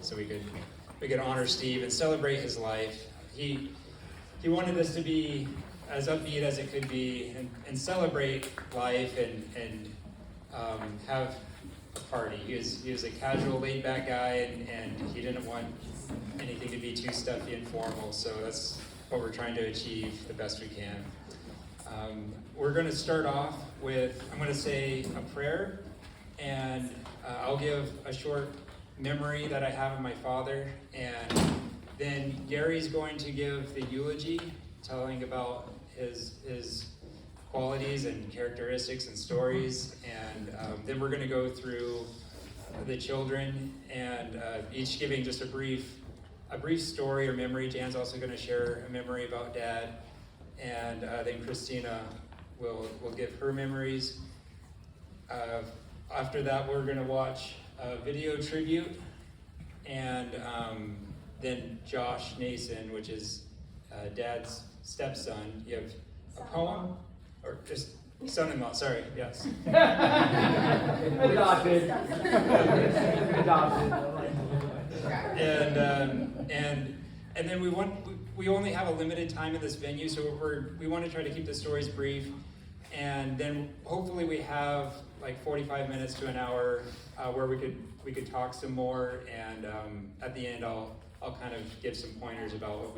so we could honor Steve and celebrate his life. He wanted this to be as upbeat as it could be, and celebrate life and have a party. He was a casual, laid-back guy, and he didn't want anything to be too stuffy and formal, so that's what we're trying to achieve the best we can. We're going to start off with, I'm going to say a prayer, and I'll give a short memory that I have of my father, and then Gary's going to give the eulogy, telling about his qualities and characteristics and stories, and then we're going to go through the children, and each giving just a brief story or memory. Jan's also going to share a memory about Dad, and then Christina will give her memories. After that, we're going to watch a video tribute, and then Josh Nason, which is Dad's stepson. You have a poem, or just son-in-law, sorry, yes. Adopted. And then we only have a limited time in this venue, so we want to try to keep the stories brief, and then hopefully we have like 45 minutes to an hour where we could talk some more, and at the end I'll kind of give some pointers about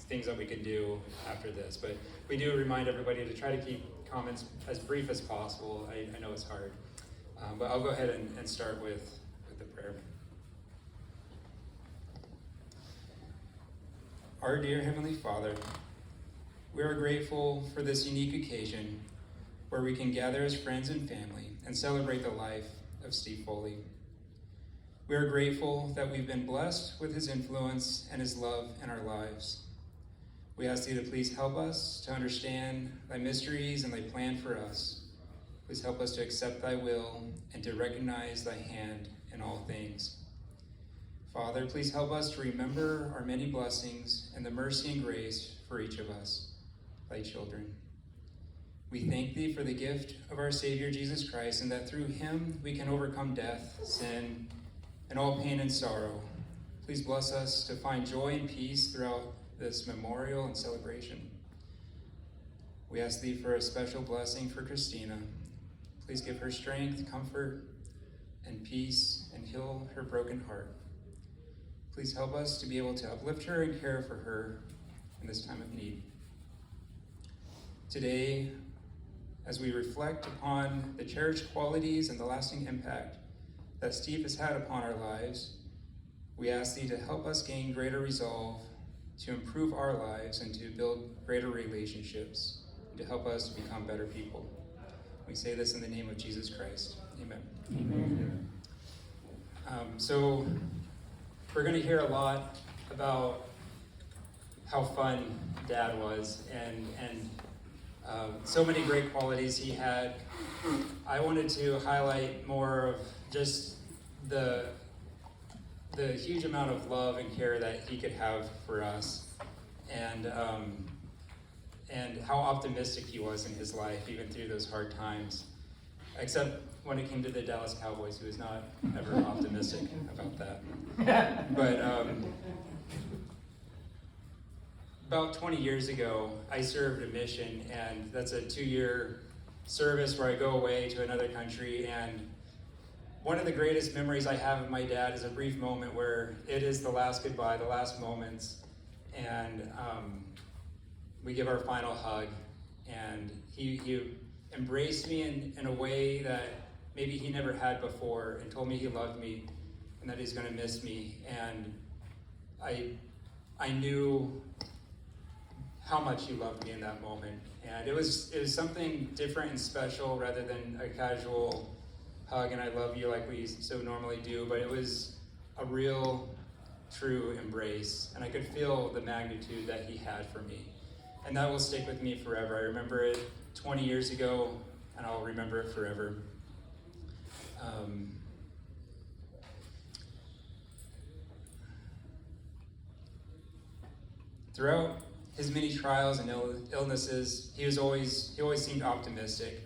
things that we can do after this. But we do remind everybody to try to keep comments as brief as possible. I know it's hard, but I'll go ahead and start with the prayer. Our dear Heavenly Father, we are grateful for this unique occasion where we can gather as friends and family and celebrate the life of Steve Foley. We are grateful that we've been blessed with his influence and his love in our lives. We ask you to please help us to understand thy mysteries and thy plan for us. Please help us to accept thy will and to recognize thy hand in all things. Father, please help us to remember our many blessings and the mercy and grace for each of us, thy children. We thank thee for the gift of our Savior Jesus Christ, and that through him we can overcome death, sin, and all pain and sorrow. Please bless us to find joy and peace throughout this memorial and celebration. We ask thee for a special blessing for Christina. Please give her strength, comfort, and peace, and heal her broken heart. Please help us to be able to uplift her and care for her in this time of need. Today, as we reflect upon the cherished qualities and the lasting impact that Steve has had upon our lives, we ask thee to help us gain greater resolve to improve our lives and to build greater relationships, and to help us to become better people. We say this in the name of Jesus Christ. Amen. Amen. So we're going to hear a lot about how fun Dad was, and so many great qualities he had. I wanted to highlight more of just the huge amount of love and care that he could have for us, and how optimistic he was in his life, even through those hard times. Except when it came to the Dallas Cowboys, he was not ever optimistic about that. But about 20 years ago, I served a mission, and that's a 2-year service where I go away to another country, and one of the greatest memories I have of my dad is a brief moment where it is the last goodbye, the last moments, and we give our final hug, and he embraced me in a way that maybe he never had before, and told me he loved me and that he's going to miss me. And I knew how much he loved me in that moment, and it was something different and special rather than a casual hug and I love you like we so normally do, but it was a real, true embrace, and I could feel the magnitude that he had for me, and that will stick with me forever. I remember it 20 years ago, and I'll remember it forever. Throughout his many trials and illnesses, he always seemed optimistic.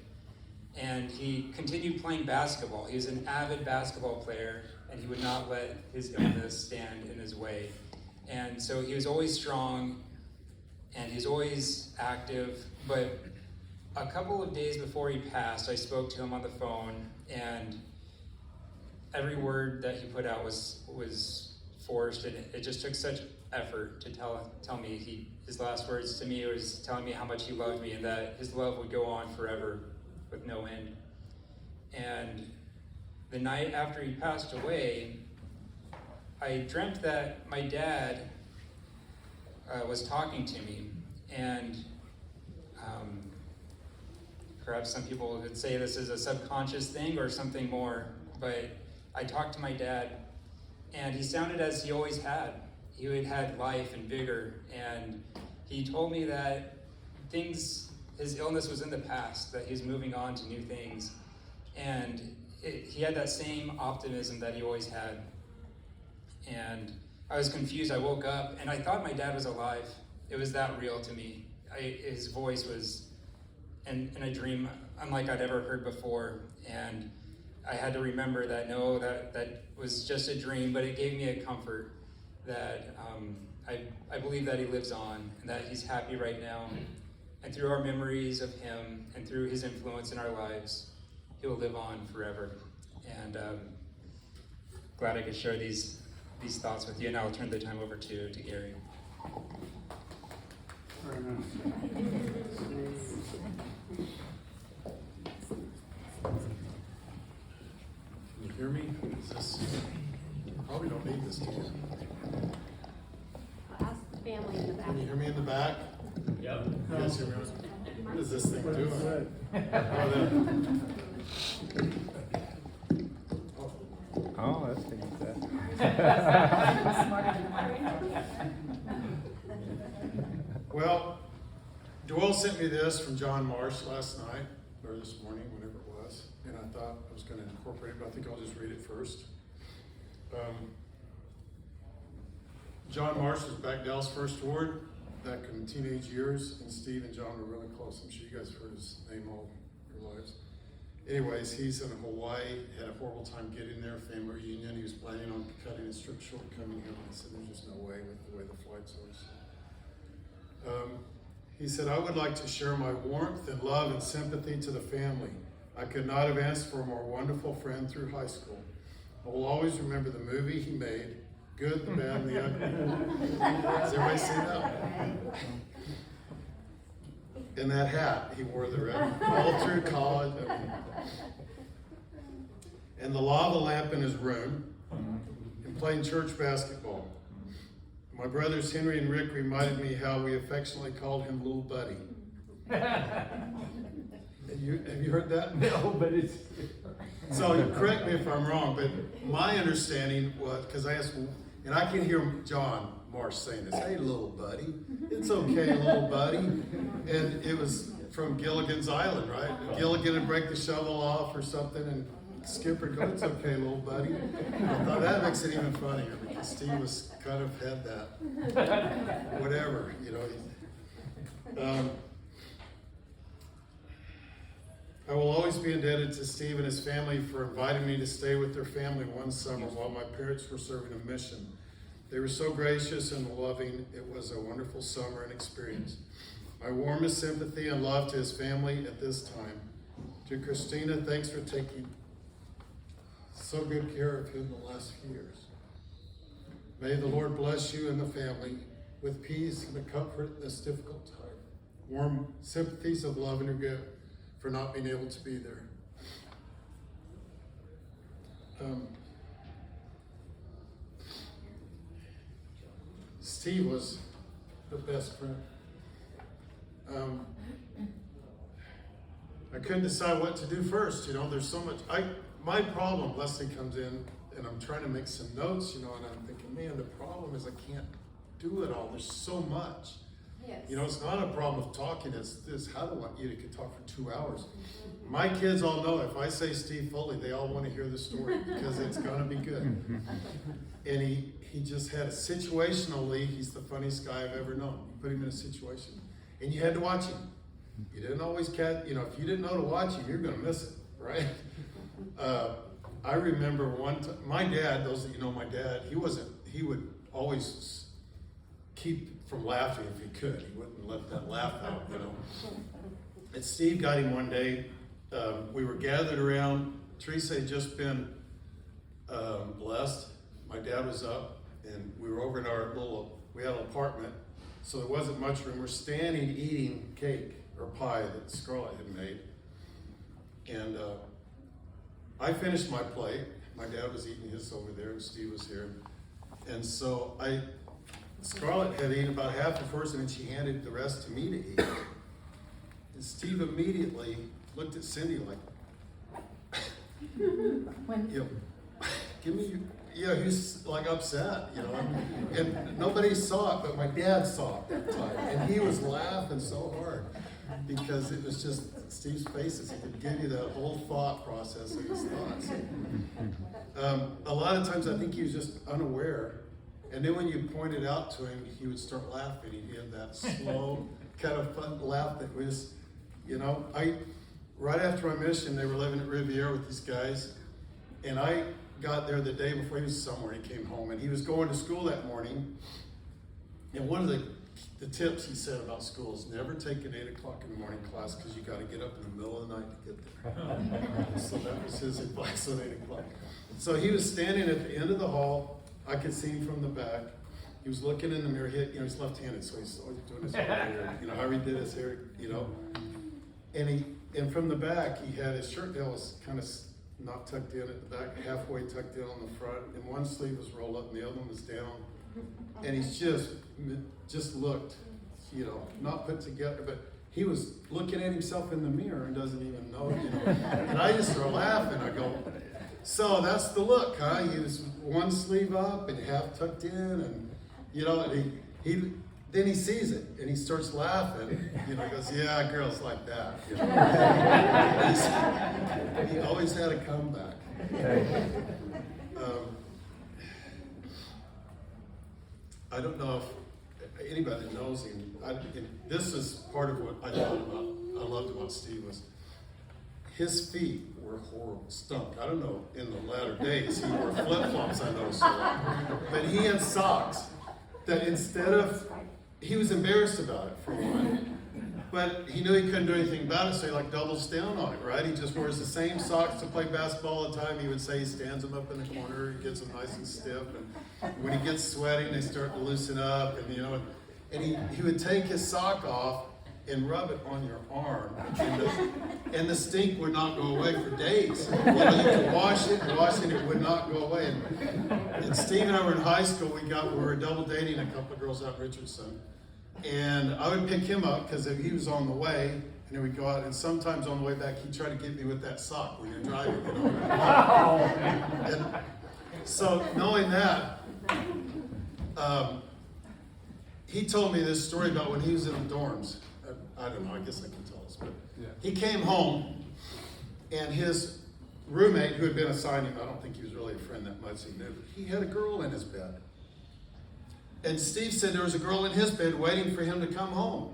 And he continued playing basketball. He was an avid basketball player, and he would not let his illness stand in his way. And so he was always strong, and he's always active. But a couple of days before he passed, I spoke to him on the phone, and every word that he put out was forced, and it just took such effort to tell me. His last words to me was telling me how much he loved me and that his love would go on forever with no end. And the night after he passed away, I dreamt that my dad was talking to me, and perhaps some people would say this is a subconscious thing or something more, but I talked to my dad, and he sounded as he always had. He had life and vigor, and he told me that his illness was in the past, that he's moving on to new things, and he had that same optimism that he always had. And I was confused. I woke up, and I thought my dad was alive. It was that real to me. His voice was in a dream unlike I'd ever heard before, and I had to remember that no, that was just a dream, but it gave me a comfort that I believe that he lives on and that he's happy right now. And through our memories of him and through his influence in our lives, he will live on forever. And glad I could share these thoughts with you. And I'll turn the time over to Gary. Can you hear me? Probably don't need this, do you? Ask the family in the back. Can you hear me in the back? Yep. You guys hear me? What is this thing doing? Oh, that's good. Well, Joel sent me this from John Marsh last night, or this morning, whenever it was, and I thought I was going to incorporate it, but I think I'll just read it first. John Marsh was Bagdell's first ward back in teenage years, and Steve and John were really close. I'm sure you guys heard his name all your lives. Anyways, he's in Hawaii, had a horrible time getting there, family reunion. He was planning on cutting his trip short coming here, and I said, there's just no way with the way the flights are. He said, I would like to share my warmth and love and sympathy to the family. I could not have asked for a more wonderful friend through high school. I will always remember the movie he made, Good, the Bad, and the Ugly. Has everybody seen that? And that hat he wore all through college. And the lava lamp in his room, and playing church basketball. My brothers Henry and Rick reminded me how we affectionately called him Little Buddy. Have you heard that? No, but it's. So correct me if I'm wrong, but my understanding was, because I asked, and I can hear John Marsh saying this, hey, little buddy, it's okay, little buddy. And it was from Gilligan's Island, right? Gilligan would break the shovel off or something, and Skipper would go, it's okay, little buddy. I thought that makes it even funnier, because Steve was kind of had that, whatever, you know. I will always be indebted to Steve and his family for inviting me to stay with their family one summer while my parents were serving a mission. They were so gracious and loving. It was a wonderful summer and experience. My warmest sympathy and love to his family at this time. To Christina, thanks for taking so good care of him the last few years. May the Lord bless you and the family with peace and the comfort in this difficult time. Warm sympathies of love and regret for not being able to be there. Steve was the best friend. I couldn't decide what to do first, you know, there's so much. My problem, Leslie comes in and I'm trying to make some notes, you know, and I'm thinking, man, the problem is I can't do it all. There's so much. Yes. You know, it's not a problem of talking, it's this, how do I, you could talk for 2 hours. My kids all know if I say Steve Foley, they all want to hear the story because it's gonna be good. And he just had situationally, he's the funniest guy I've ever known. You put him in a situation and you had to watch him. You didn't always catch, you know, if you didn't know to watch him, you're gonna miss it, right? I remember one time, my dad, those of you know my dad, he would always keep from laughing if he could. He wouldn't let that laugh out, you know. And Steve got him one day. We were gathered around. Teresa had just been blessed. My dad was up, and we were over in we had an apartment, so there wasn't much room. We're standing eating cake or pie that Scarlett had made. And I finished my plate. My dad was eating his over there, and Steve was here. And so Scarlett had eaten about half of hers, and then she handed the rest to me to eat. And Steve immediately looked at Cindy like, give me, he was like upset, you know. And nobody saw it, but my dad saw it that time. And he was laughing so hard because it was just Steve's faces. He could give you that whole thought process of his thoughts. A lot of times I think he was just unaware. And then when you pointed out to him, he would start laughing. He had that slow kind of fun laugh that was, you know, right after my mission, they were living at Riviera with these guys. And I got there the day before. He was somewhere. He came home and he was going to school that morning. And one of the tips he said about school is never take an 8 o'clock in the morning class because you got to get up in the middle of the night to get there. So that was his advice on 8 o'clock. So he was standing at the end of the hall. I could see him from the back. He was looking in the mirror. He's left-handed, so he's always doing his hair. You know how he did his hair, you know. And from the back, he had his shirt tail was kind of not tucked in at the back, halfway tucked in on the front, and one sleeve was rolled up and the other one was down. And he's just looked, you know, not put together, but he was looking at himself in the mirror and doesn't even know, you know. And I just start laughing. I go, so that's the look, huh? He was one sleeve up and half tucked in, and you know, and then he sees it and he starts laughing. You know, he goes, "Yeah, girls like that." You know? He always had a comeback. I don't know if anybody that knows him. This is part of what I loved about Steve was his feet were horrible, stunk. I don't know, in the latter days, he wore flip-flops, I noticed a lot. But he had socks that he was embarrassed about it for one, but he knew he couldn't do anything about it, so he like doubles down on it, right? He just wears the same socks to play basketball all the time. He would say he stands them up in the corner, he gets them nice and stiff, and when he gets sweating, they start to loosen up, and you know, and he would take his sock off and rub it on your arm, and the stink would not go away for days. You know, you could wash it, and it would not go away. And Steve and I were in high school. We were double dating a couple of girls out in Richardson, and I would pick him up because he was on the way, and then we'd go out. And sometimes on the way back, he'd try to get me with that sock when you're driving. You know? And so knowing that, he told me this story about when he was in the dorms. I don't know, I guess I can tell us, but yeah. He came home, and his roommate, who had been assigned him, I don't think he was really a friend that much, he knew, he had a girl in his bed. And Steve said there was a girl in his bed waiting for him to come home.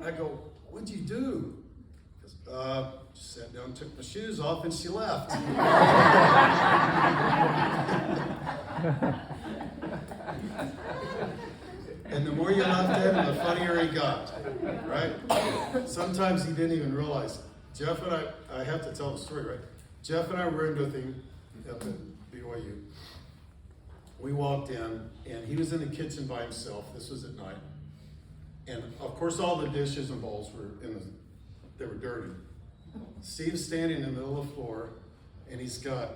I go, "What'd you do?" He goes, just sat down, took my shoes off, and she left. And the more you laughed at him, the funnier he got, right? Sometimes he didn't even realize. Jeff and I have to tell the story, right? Jeff and I were in with him up at BYU. We walked in, and he was in the kitchen by himself. This was at night. And of course, all the dishes and bowls they were dirty. Steve's standing in the middle of the floor, and he's got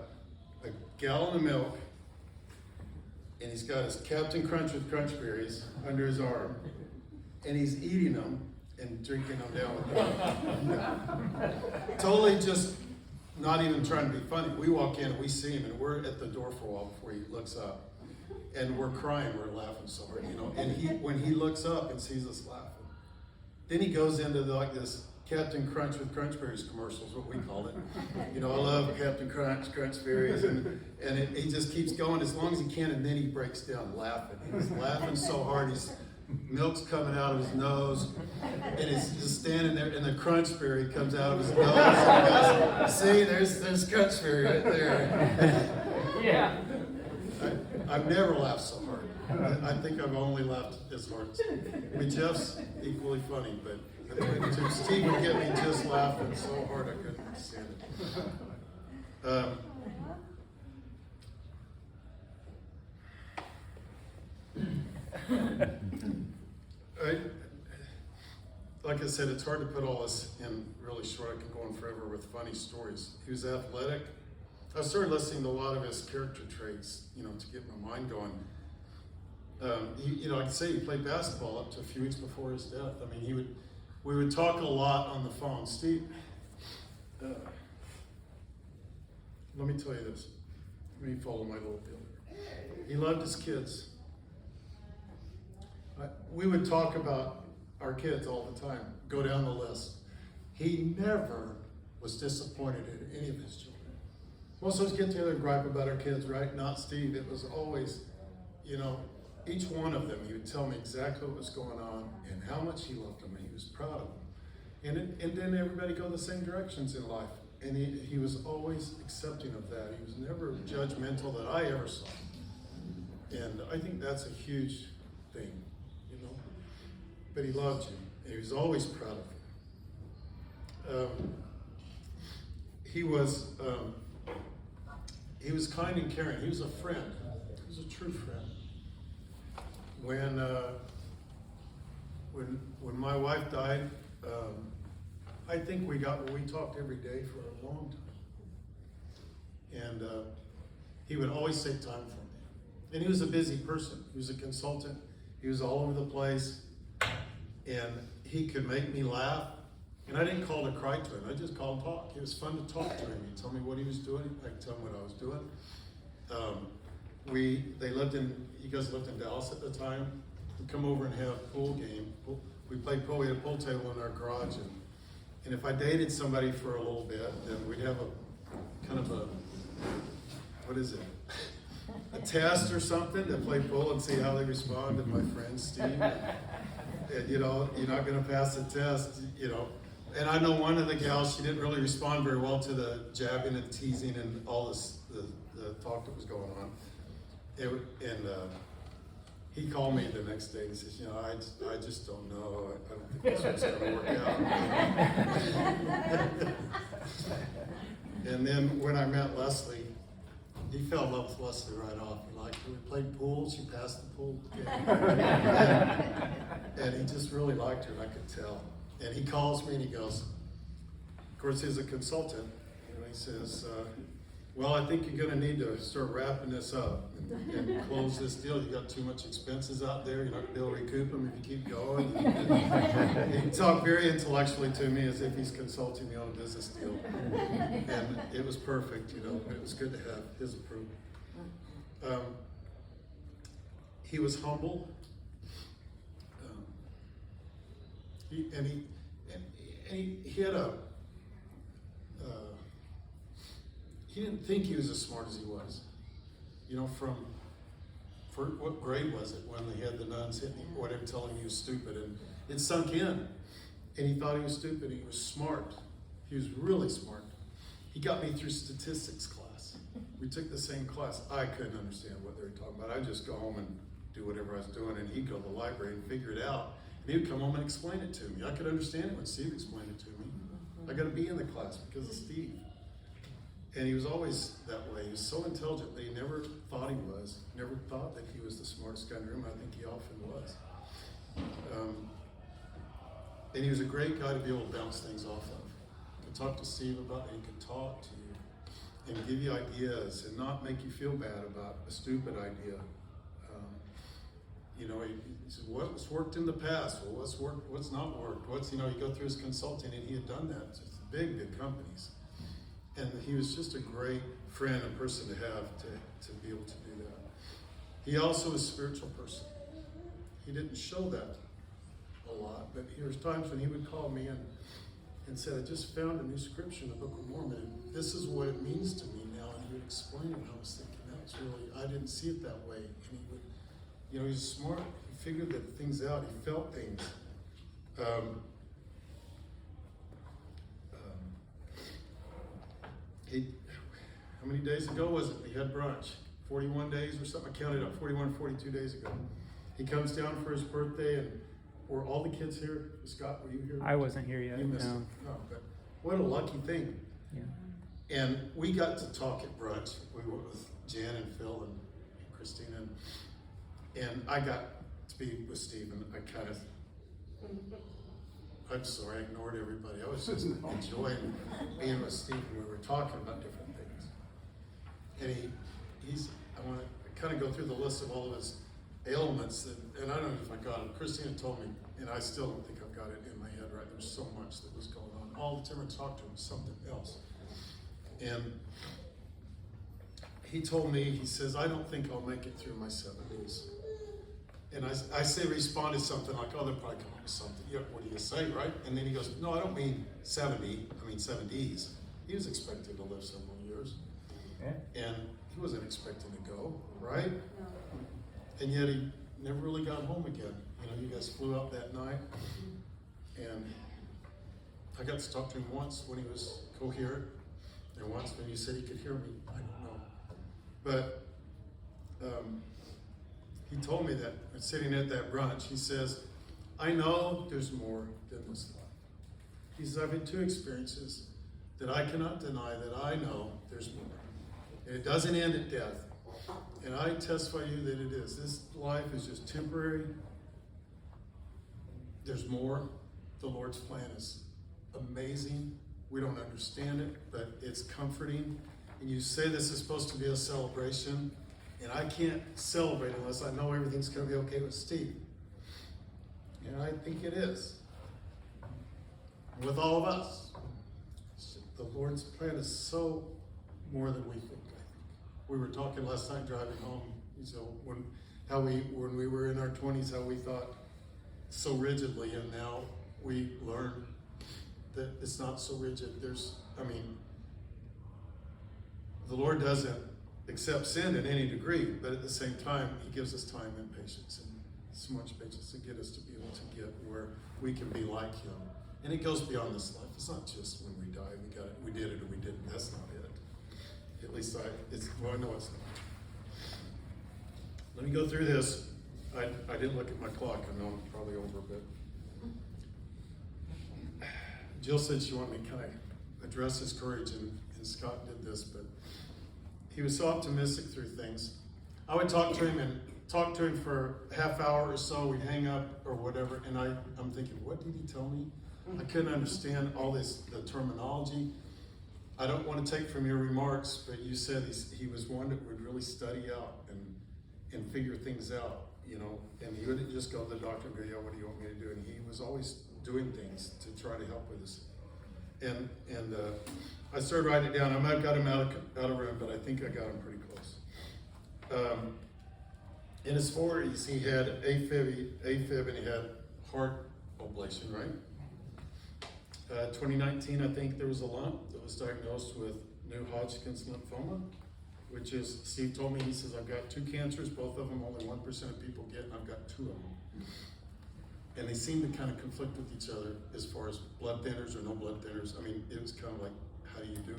a gallon of milk, and he's got his Captain Crunch with Crunch Berries under his arm, and he's eating them and drinking them down with milk. Totally just not even trying to be funny. We walk in and we see him, and we're at the door for a while before he looks up, and we're crying, we're laughing so hard, you know. And when he looks up and sees us laughing, then he goes into this Captain Crunch with Crunch Berries commercials, what we call it. You know, I love Captain Crunch, Crunch Berries, and he just keeps going as long as he can, and then he breaks down laughing. He's laughing so hard, milk's coming out of his nose, and he's just standing there, and the crunch berry comes out of his nose. And goes, see, there's crunch berry right there. Yeah. I've never laughed so hard. I think I've only laughed as hard. I mean, Jeff's equally funny, but Steve would get me just laughing so hard I couldn't stand it. Like I said, it's hard to put all this in really short. I could go on forever with funny stories. He was athletic. I started listening to a lot of his character traits, to get my mind going. I'd say he played basketball up to a few weeks before his death. I mean, we would talk a lot on the phone. Steve, let me tell you this. Let me follow my little deal. He loved his kids. We would talk about our kids all the time, go down the list. He never was disappointed in any of his children. Most of us get together and gripe about our kids, right? Not Steve. It was always, each one of them, he would tell me exactly what was going on and how much he loved them, and he was proud of them. And then everybody go the same directions in life. And he was always accepting of that. He was never judgmental that I ever saw. And I think that's a huge thing, But he loved you, and he was always proud of you. He was kind and caring. He was a friend. He was a true friend. When my wife died, I think we talked every day for a long time. And he would always take time for me. And he was a busy person. He was a consultant. He was all over the place. And he could make me laugh. And I didn't call to cry to him. I just called to talk. It was fun to talk to him. He'd tell me what he was doing. I'd tell him what I was doing. You guys lived in Dallas at the time. We'd come over and have a pool game. We played pool. We had a pool table in our garage. And if I dated somebody for a little bit, then we'd have a test or something to play pool and see how they respond to my friend Steve. And, you're not going to pass the test, And I know one of the gals, she didn't really respond very well to the jabbing and teasing and all this, the talk that was going on. He called me the next day and he says, I just don't know. I don't think this one's going to work out. And then when I met Leslie, he fell in love with Leslie right off. He liked her. We played pool. She passed the pool game. And he just really liked her, and I could tell. And he calls me and he goes, of course, he's a consultant. And he says, well, I think you're going to need to start wrapping this up and close this deal. You got too much expenses out there. You're not going to be able to recoup them if you keep going. He talked very intellectually to me as if he's consulting me on a business deal. And it was perfect, It was good to have his approval. He was humble. He had he didn't think he was as smart as he was. For what grade was it when they had the nuns hitting him, whatever, telling him he was stupid, and it sunk in, and he thought he was stupid. He was smart. He was really smart. He got me through statistics class. We took the same class. I couldn't understand what they were talking about. I'd just go home and do whatever I was doing, and he'd go to the library and figure it out. And he would come home and explain it to me. I could understand it when Steve explained it to me. I got to be in the class because of Steve. And he was always that way. He was so intelligent that he never thought he was. Never thought that he was the smartest guy in the room. I think he often was. And he was a great guy to be able to bounce things off of. You could talk to Steve about it. He could talk to you and give you ideas and not make you feel bad about a stupid idea. He said, what's worked in the past? Well, what's worked? What's not worked? You go through his consulting, and he had done that to big companies. And he was just a great friend, a person to have to be able to do that. He also was a spiritual person. He didn't show that a lot, but there was times when he would call me and said, I just found a new scripture in the Book of Mormon, and this is what it means to me now. And he would explain it, and I was thinking, I didn't see it that way. And he would, he was smart. He figured that things out. He felt things. How many days ago was it? We had brunch. 41 days or something. I counted up 41, 42 days ago. He comes down for his birthday, and were all the kids here? Scott, were you here? I wasn't here yet. You missed No. it. No, but what a lucky thing. Yeah. And we got to talk at brunch. We went with Jan and Phil and Christina, and I got to be with Steve, and I'm sorry, I ignored everybody. I was just enjoying being with Steve, and we were talking about different things. And I want to kind of go through the list of all of his ailments, and I don't know if I got it. Christina told me, and I still don't think I've got it in my head right. There's so much that was going on. All the time I talked to him was something else. And he told me, he says, I don't think I'll make it through my 70s. And I say, respond to something like, oh, they'll probably come up with something. Yeah, what do you say, right? And then he goes, no, I don't mean 70, I mean 70s. He was expected to live several years. Yeah. And he wasn't expecting to go, right? And yet he never really got home again. You know, you guys flew out that night. And I got to talk to him once when he was coherent. And once when you said he could hear me, I don't know. But he told me that, sitting at that brunch, he says, I know there's more than this life. He says, I've had two experiences that I cannot deny that I know there's more. And it doesn't end at death. And I testify to you that it is. This life is just temporary. There's more. The Lord's plan is amazing. We don't understand it, but it's comforting. And you say this is supposed to be a celebration, and I can't celebrate unless I know everything's going to be okay with Steve. And I think it is. With all of us. The Lord's plan is so more than we think, I think. We were talking last night driving home, so when we were in our 20s, how we thought so rigidly, and now we learn that it's not so rigid. The Lord doesn't accept sin in any degree, but at the same time, He gives us time and patience, and so much patience to get us to be able to get where we can be like Him. And it goes beyond this life. It's not just when we die, we did it or we didn't. That's not it. At least I know it's not. Let me go through this. I didn't look at my clock. I know I'm probably over, but Jill said she wanted me to kind of address his courage, and Scott did this, but he was so optimistic through things. I would talk to him for a half hour or so. We'd hang up or whatever, and I'm thinking, what did he tell me? I couldn't understand all the terminology. I don't want to take from your remarks, but you said he was one that would really study out and figure things out, you know, and he wouldn't just go to the doctor and go, yeah, what do you want me to do? And he was always doing things to try to help with us. And I started writing it down. I might have got him out of room, but I think I got him pretty close. In his 40s, he had AFib, and he had heart ablation, right? 2019, I think there was a lump that was diagnosed with new Hodgkin's lymphoma, which is, Steve told me, he says, I've got two cancers, both of them only 1% of people get, and I've got two of them. And they seem to kind of conflict with each other as far as blood thinners or no blood thinners. I mean, it was kind of like, how do you do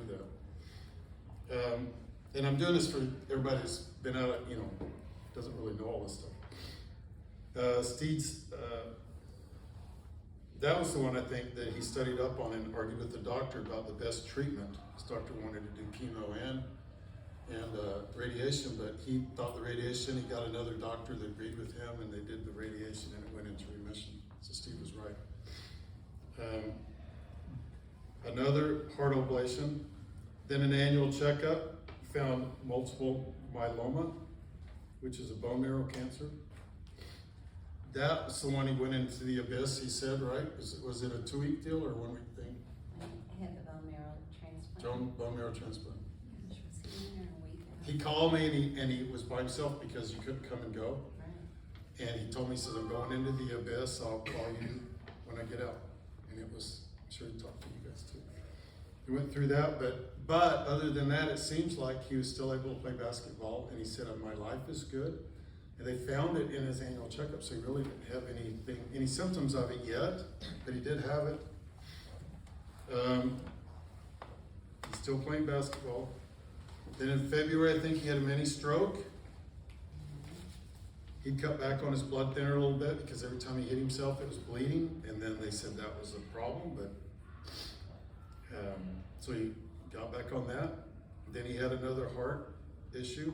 that? And I'm doing this for everybody that's been out, doesn't really know all this stuff. Steve's, that was the one I think that he studied up on and argued with the doctor about the best treatment. His doctor wanted to do chemo and radiation, but he thought the radiation, he got another doctor that agreed with him, and they did the radiation and it went into remission. So Steve was right. Another heart ablation, then an annual checkup, found multiple myeloma, which is a bone marrow cancer. That was the one he went into the abyss, he said, right? Was it a 2-week deal or a 1-week thing? I had the bone marrow transplant. Bone marrow transplant. Which was in there a week. He called me and he was by himself because you couldn't come and go. Right. And he told me, he says, I'm going into the abyss, I'll call you when I get out. And it was, I'm sure he talked to you guys too. He went through that, but other than that, it seems like he was still able to play basketball. And he said, my life is good. And they found it in his annual checkup, so he really didn't have any symptoms of it yet, but he did have it. He's still playing basketball. Then in February, I think he had a mini stroke. He'd cut back on his blood thinner a little bit because every time he hit himself, it was bleeding. And then they said that was a problem, but so he got back on that. Then he had another heart issue.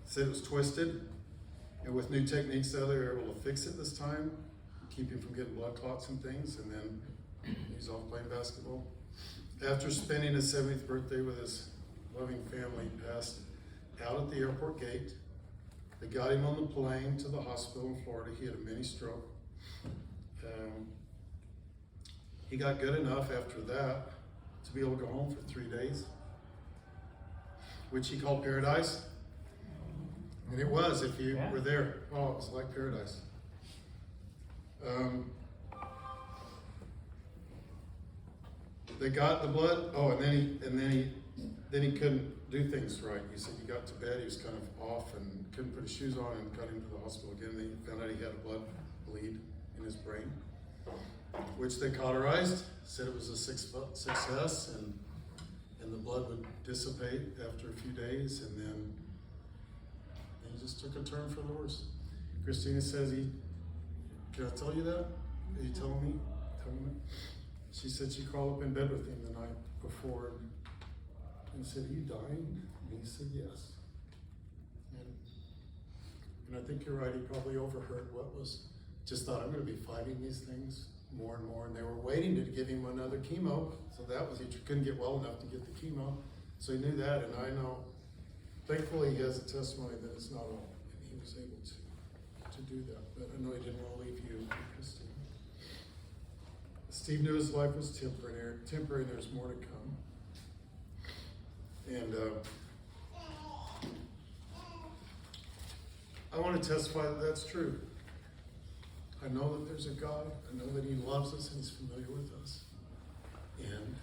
Said it was twisted. And with new techniques, they were able to fix it this time, keep him from getting blood clots and things. And then he's off playing basketball. After spending his 70th birthday with his loving family, he passed out at the airport gate. They got him on the plane to the hospital in Florida. He had a mini stroke. He got good enough after that to be able to go home for 3 days, which he called paradise. And it was, if you were there. Oh, it was like paradise. They got the blood. Oh, and then he couldn't do things right. He said he got to bed, he was kind of off and couldn't put his shoes on, and got him to the hospital again. They found out he had a blood bleed in his brain, which they cauterized. Said it was a success, and the blood would dissipate after a few days, and then he just took a turn for the worse. Christina says can I tell you that? Are you telling me? Tell me. She said she crawled up in bed with him the night before and said, "Are you dying?" And he said, "Yes." And I think you're right, he probably overheard what was, just thought, I'm going to be fighting these things more and more. And they were waiting to give him another chemo. So that was, he couldn't get well enough to get the chemo. So he knew that, and I know, thankfully he has a testimony that it's not all, and he was able to do that. But I know he didn't want to leave you, Christine. Steve knew his life was temporary, and there's more to come. And I want to testify that that's true. I know that there's a God. I know that he loves us and he's familiar with us. And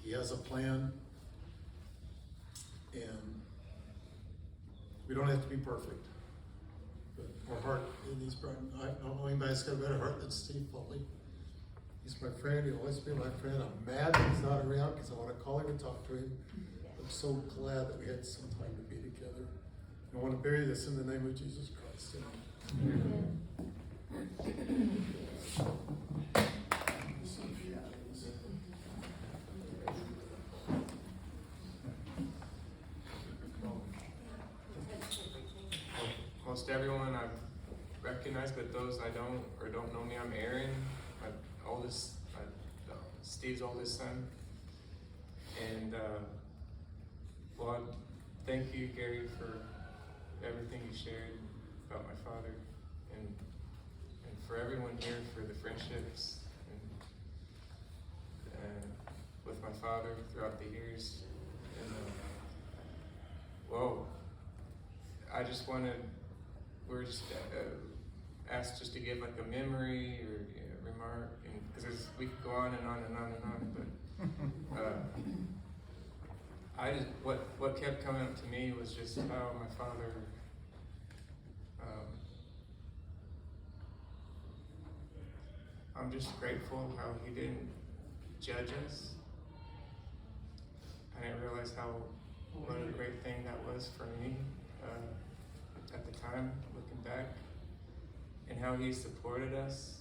he has a plan. And we don't have to be perfect. But our heart in these, I don't know anybody's got a better heart than Steve Foley. He's my friend. He'll always be my friend. I'm mad that he's not around because I want to call him and talk to him. I'm so glad that we had some time to be together. I want to bury this in the name of Jesus Christ. Amen. Most everyone I've recognized, but those I don't or don't know me, I'm Aaron, Steve's oldest son. And well, thank you, Gary, for everything you shared about my father, and for everyone here for the friendships and with my father throughout the years. And well, I just wanted, we're just asked just to give like a memory or remark, because we could go on and on and on and on, but I just, what kept coming up to me was just how my father I'm just grateful how he didn't judge us. I didn't realize what a great thing that was for me at the time, looking back, and how he supported us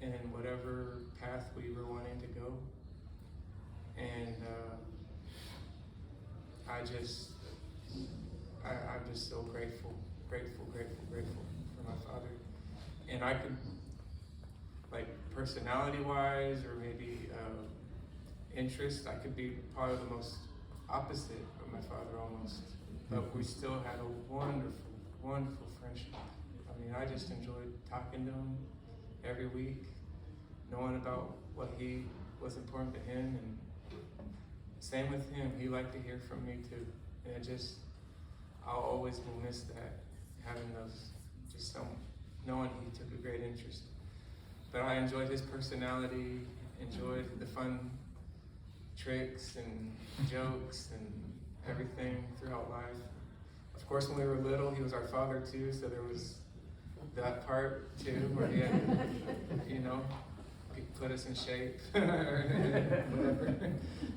in whatever path we were wanting to go. And I'm just so grateful for my father. And I could, like, personality-wise, or maybe interest, I could be part of the most opposite of my father almost. But we still had a wonderful, wonderful friendship. I mean, I just enjoyed talking to him every week, knowing about what was important to him, and same with him. He liked to hear from me too. And I'll always will miss that, having those, knowing he took a great interest. But I enjoyed his personality, enjoyed the fun tricks and jokes and everything throughout life. Of Of course, when we were little, he was our father too, so there was that part too, where he had, you know, put us in shape, or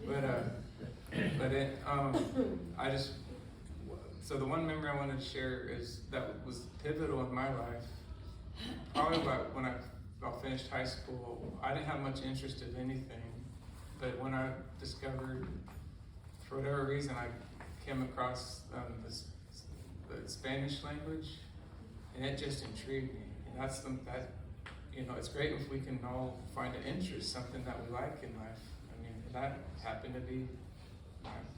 whatever. But I just, so the one memory I wanted to share is that was pivotal in my life. Probably about when I finished high school, I didn't have much interest in anything, but when I discovered, for whatever reason, I came across the Spanish language, and it just intrigued me. And that's something that, you know, it's great if we can all find an interest, something that we like in life. I mean, that happened to be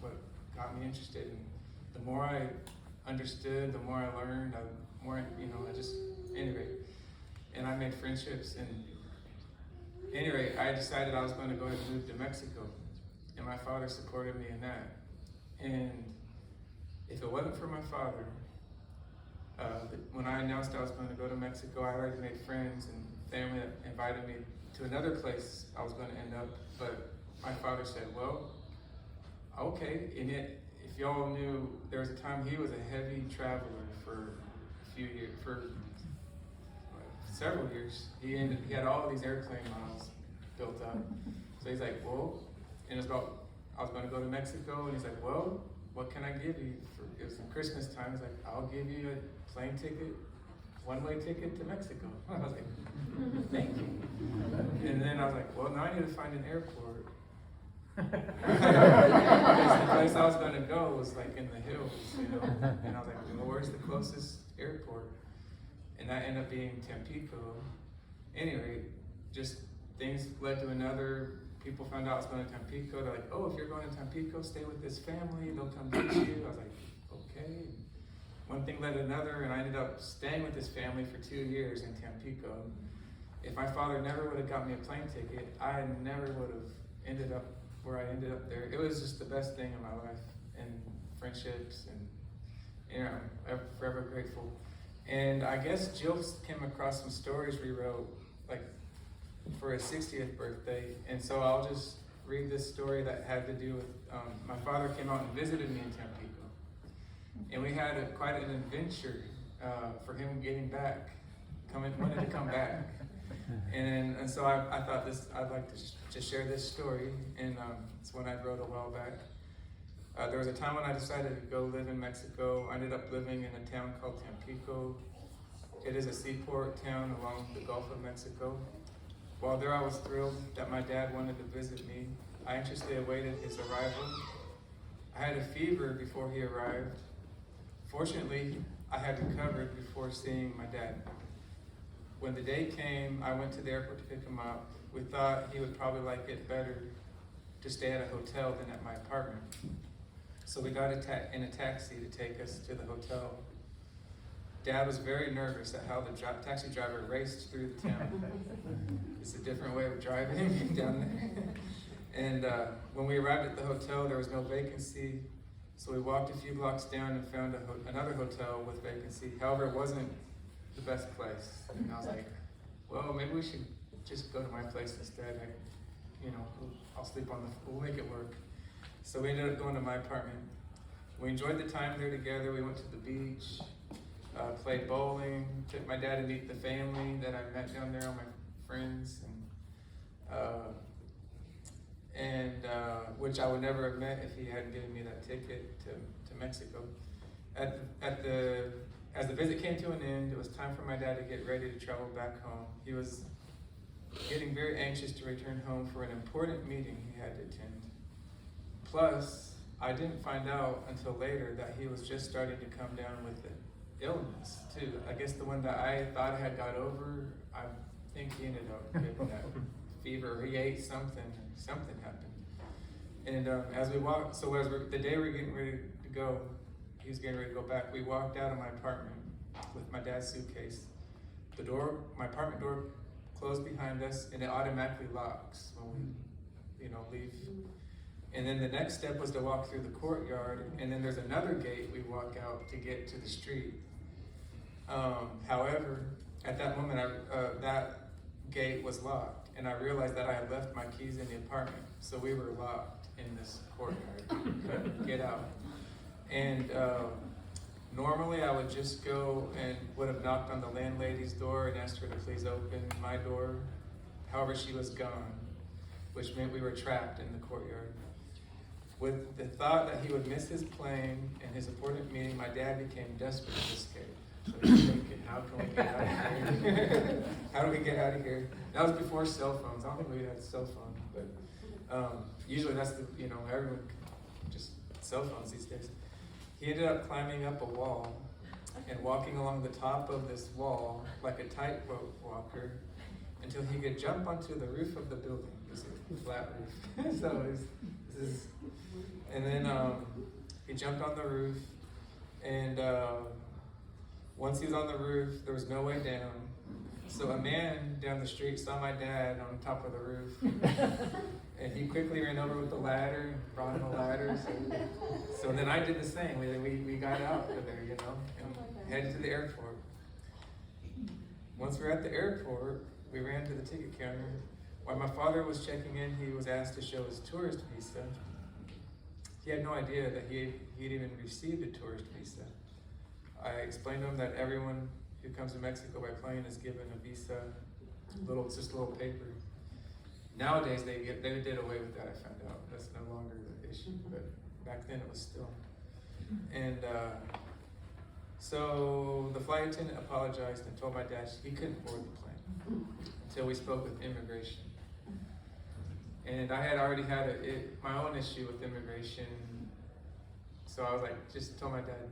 what got me interested. And the more I understood, the more I learned, the more, you know, anyway. And I made friendships, and anyway, I decided I was going to go ahead and move to Mexico, and my father supported me in that. And if it wasn't for my father, when I announced I was going to go to Mexico, I already made friends and family that invited me to another place I was going to end up, but my father said, well, okay. And if y'all knew, there was a time he was a heavy traveler for a few years, for several years. He had all these airplane miles built up. So he's like, well, and it's about, I was going to go to Mexico, and he's like, well, what can I give you? It was Christmas time. He's like, I'll give you a plane ticket, one-way ticket to Mexico. I was like, thank you. And then I was like, well, now I need to find an airport. Because the place I was going to go was like in the hills, you know. And I was like, well, where's the closest airport? And that ended up being Tampico. Anyway, just things led to another. People found out I was going to Tampico. They're like, oh, if you're going to Tampico, stay with this family. They'll come get you. I was like, okay. One thing led to another, and I ended up staying with this family for 2 years in Tampico. If my father never would have got me a plane ticket, I never would have ended up where I ended up there. It was just the best thing in my life, and friendships, and you know, I'm forever grateful. And I guess Jill came across some stories we wrote, like for his 60th birthday. And so I'll just read this story that had to do with, my father came out and visited me in Tampico. And we had quite an adventure for him getting back, wanted to come back. And so I thought I'd like to share this story. And it's one I wrote a while back. There was a time when I decided to go live in Mexico. I ended up living in a town called Tampico. It is a seaport town along the Gulf of Mexico. While there, I was thrilled that my dad wanted to visit me. I anxiously awaited his arrival. I had a fever before he arrived. Fortunately, I had recovered before seeing my dad. When the day came, I went to the airport to pick him up. We thought he would probably like it better to stay at a hotel than at my apartment. So we got in a taxi to take us to the hotel. Dad was very nervous at how the taxi driver raced through the town. It's a different way of driving down there. And when we arrived at the hotel, there was no vacancy. So we walked a few blocks down and found another hotel with vacancy. However, it wasn't the best place. And I was like, well, maybe we should just go to my place instead. I'll sleep on we'll make it work. So we ended up going to my apartment. We enjoyed the time there together. We went to the beach, played bowling, took my dad to meet the family that I met down there, all my friends, and which I would never have met if he hadn't given me that ticket to Mexico. As the visit came to an end, it was time for my dad to get ready to travel back home. He was getting very anxious to return home for an important meeting he had to attend. Plus, I didn't find out until later that he was just starting to come down with an illness too. I guess the one that I thought I had got over, I think he ended up getting that fever. He ate something happened. And as we walked, so the day we were getting ready to go, he was getting ready to go back, we walked out of my apartment with my dad's suitcase. My apartment door closed behind us, and it automatically locks when we, leave. And then the next step was to walk through the courtyard, and then there's another gate we walk out to get to the street. However, at that moment, that gate was locked, and I realized that I had left my keys in the apartment, so we were locked in this courtyard. We couldn't get out. And Normally, I would just go and would have knocked on the landlady's door and asked her to please open my door. However, she was gone, which meant we were trapped in the courtyard. With the thought that he would miss his plane and his important meeting, my dad became desperate to escape. So he was thinking, how can we get out of here? How do we get out of here? That was before cell phones. I don't think we had cell phones, but usually that's the, everyone just cell phones these days. He ended up climbing up a wall and walking along the top of this wall like a tightrope walker until he could jump onto the roof of the building. It was a flat roof. So and then he jumped on the roof, and once he was on the roof, there was no way down. So a man down the street saw my dad on top of the roof, and he quickly ran over with the ladder, brought him a ladder. So then I did the same. We got out of there, and headed to the airport. Once we were at the airport, we ran to the ticket counter. While my father was checking in, he was asked to show his tourist visa. He had no idea that he'd even received a tourist visa. I explained to him that everyone who comes to Mexico by plane is given a visa, it's just a little paper. Nowadays they did away with that. I found out that's no longer the issue, but back then it was still. And so the flight attendant apologized and told my dad he couldn't board the plane until we spoke with immigration. And I had already had my own issue with immigration, so I was like, just told my dad,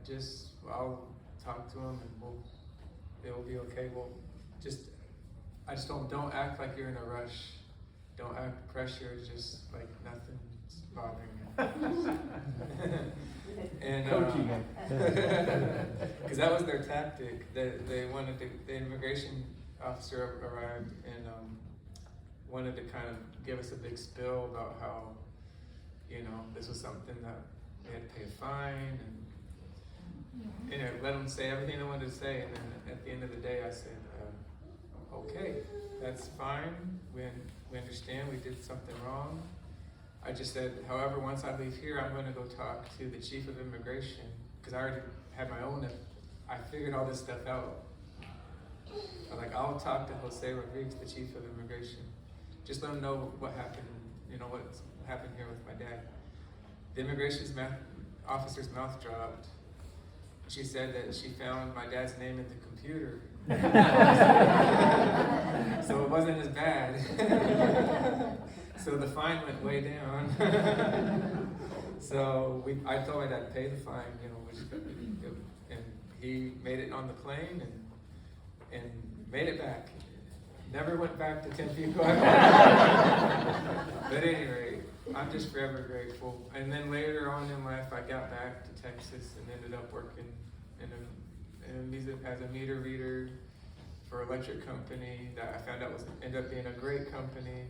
I'll talk to him and it'll be okay. I just told him, don't act like you're in a rush. Don't act pressured, just like nothing's bothering you. And because that was their tactic. They wanted the immigration officer arrived and wanted to kind of give us a big spill about how, this was something that they had to pay a fine and let them say everything they wanted to say. And then at the end of the day, I said, okay, that's fine. We understand we did something wrong. I just said, however, once I leave here, I'm going to go talk to the chief of immigration because I already had my own. I figured all this stuff out. I'm like, I'll talk to Jose Rodriguez, the chief of immigration. Just let him know what happened, what happened here with my dad. The immigration officer's mouth dropped. She said that she found my dad's name in the computer. So it wasn't as bad. So the fine went way down. So I told my dad to pay the fine, and he made it on the plane and made it back. Never went back to Tempe. But at any rate, I'm just forever grateful. And then later on in life, I got back to Texas and ended up working as a meter reader for an electric company that I found out ended up being a great company.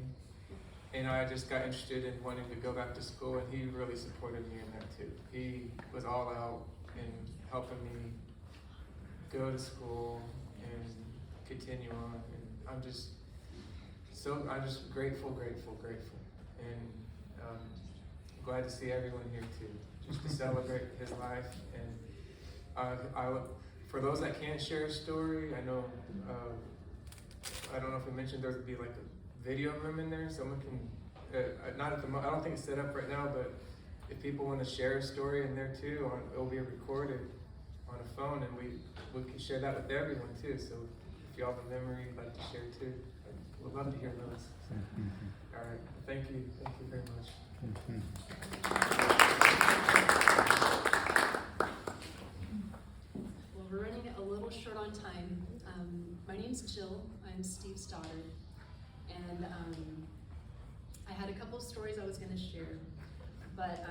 And I just got interested in wanting to go back to school, and he really supported me in that too. He was all out in helping me go to school and continue on. And I'm just grateful. And glad to see everyone here too, just to celebrate his life. And for those that can't share a story, I know, I don't know if we mentioned there would be like a video room in there. Someone can, not at the moment, I don't think it's set up right now, but if people want to share a story in there too, it'll be recorded on a phone, and we can share that with everyone too. So if you all have a memory you'd like to share too, I would love to hear those. All right, thank you very much. Well, we're running a little short on time. My name's Jill. I'm Steve's daughter. And I had a couple of stories I was going to share, but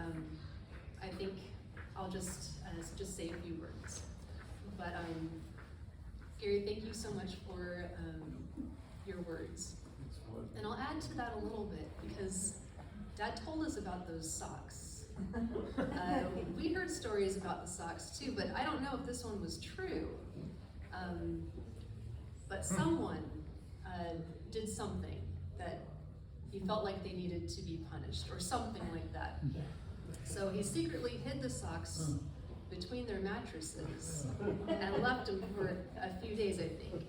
I think I'll just say a few words. But Gary, thank you so much for your words. And I'll add to that a little bit because Dad told us about those socks. We heard stories about the socks too, but I don't know if this one was true. But someone did something that he felt like they needed to be punished or something like that. So he secretly hid the socks between their mattresses and left them for a few days, I think.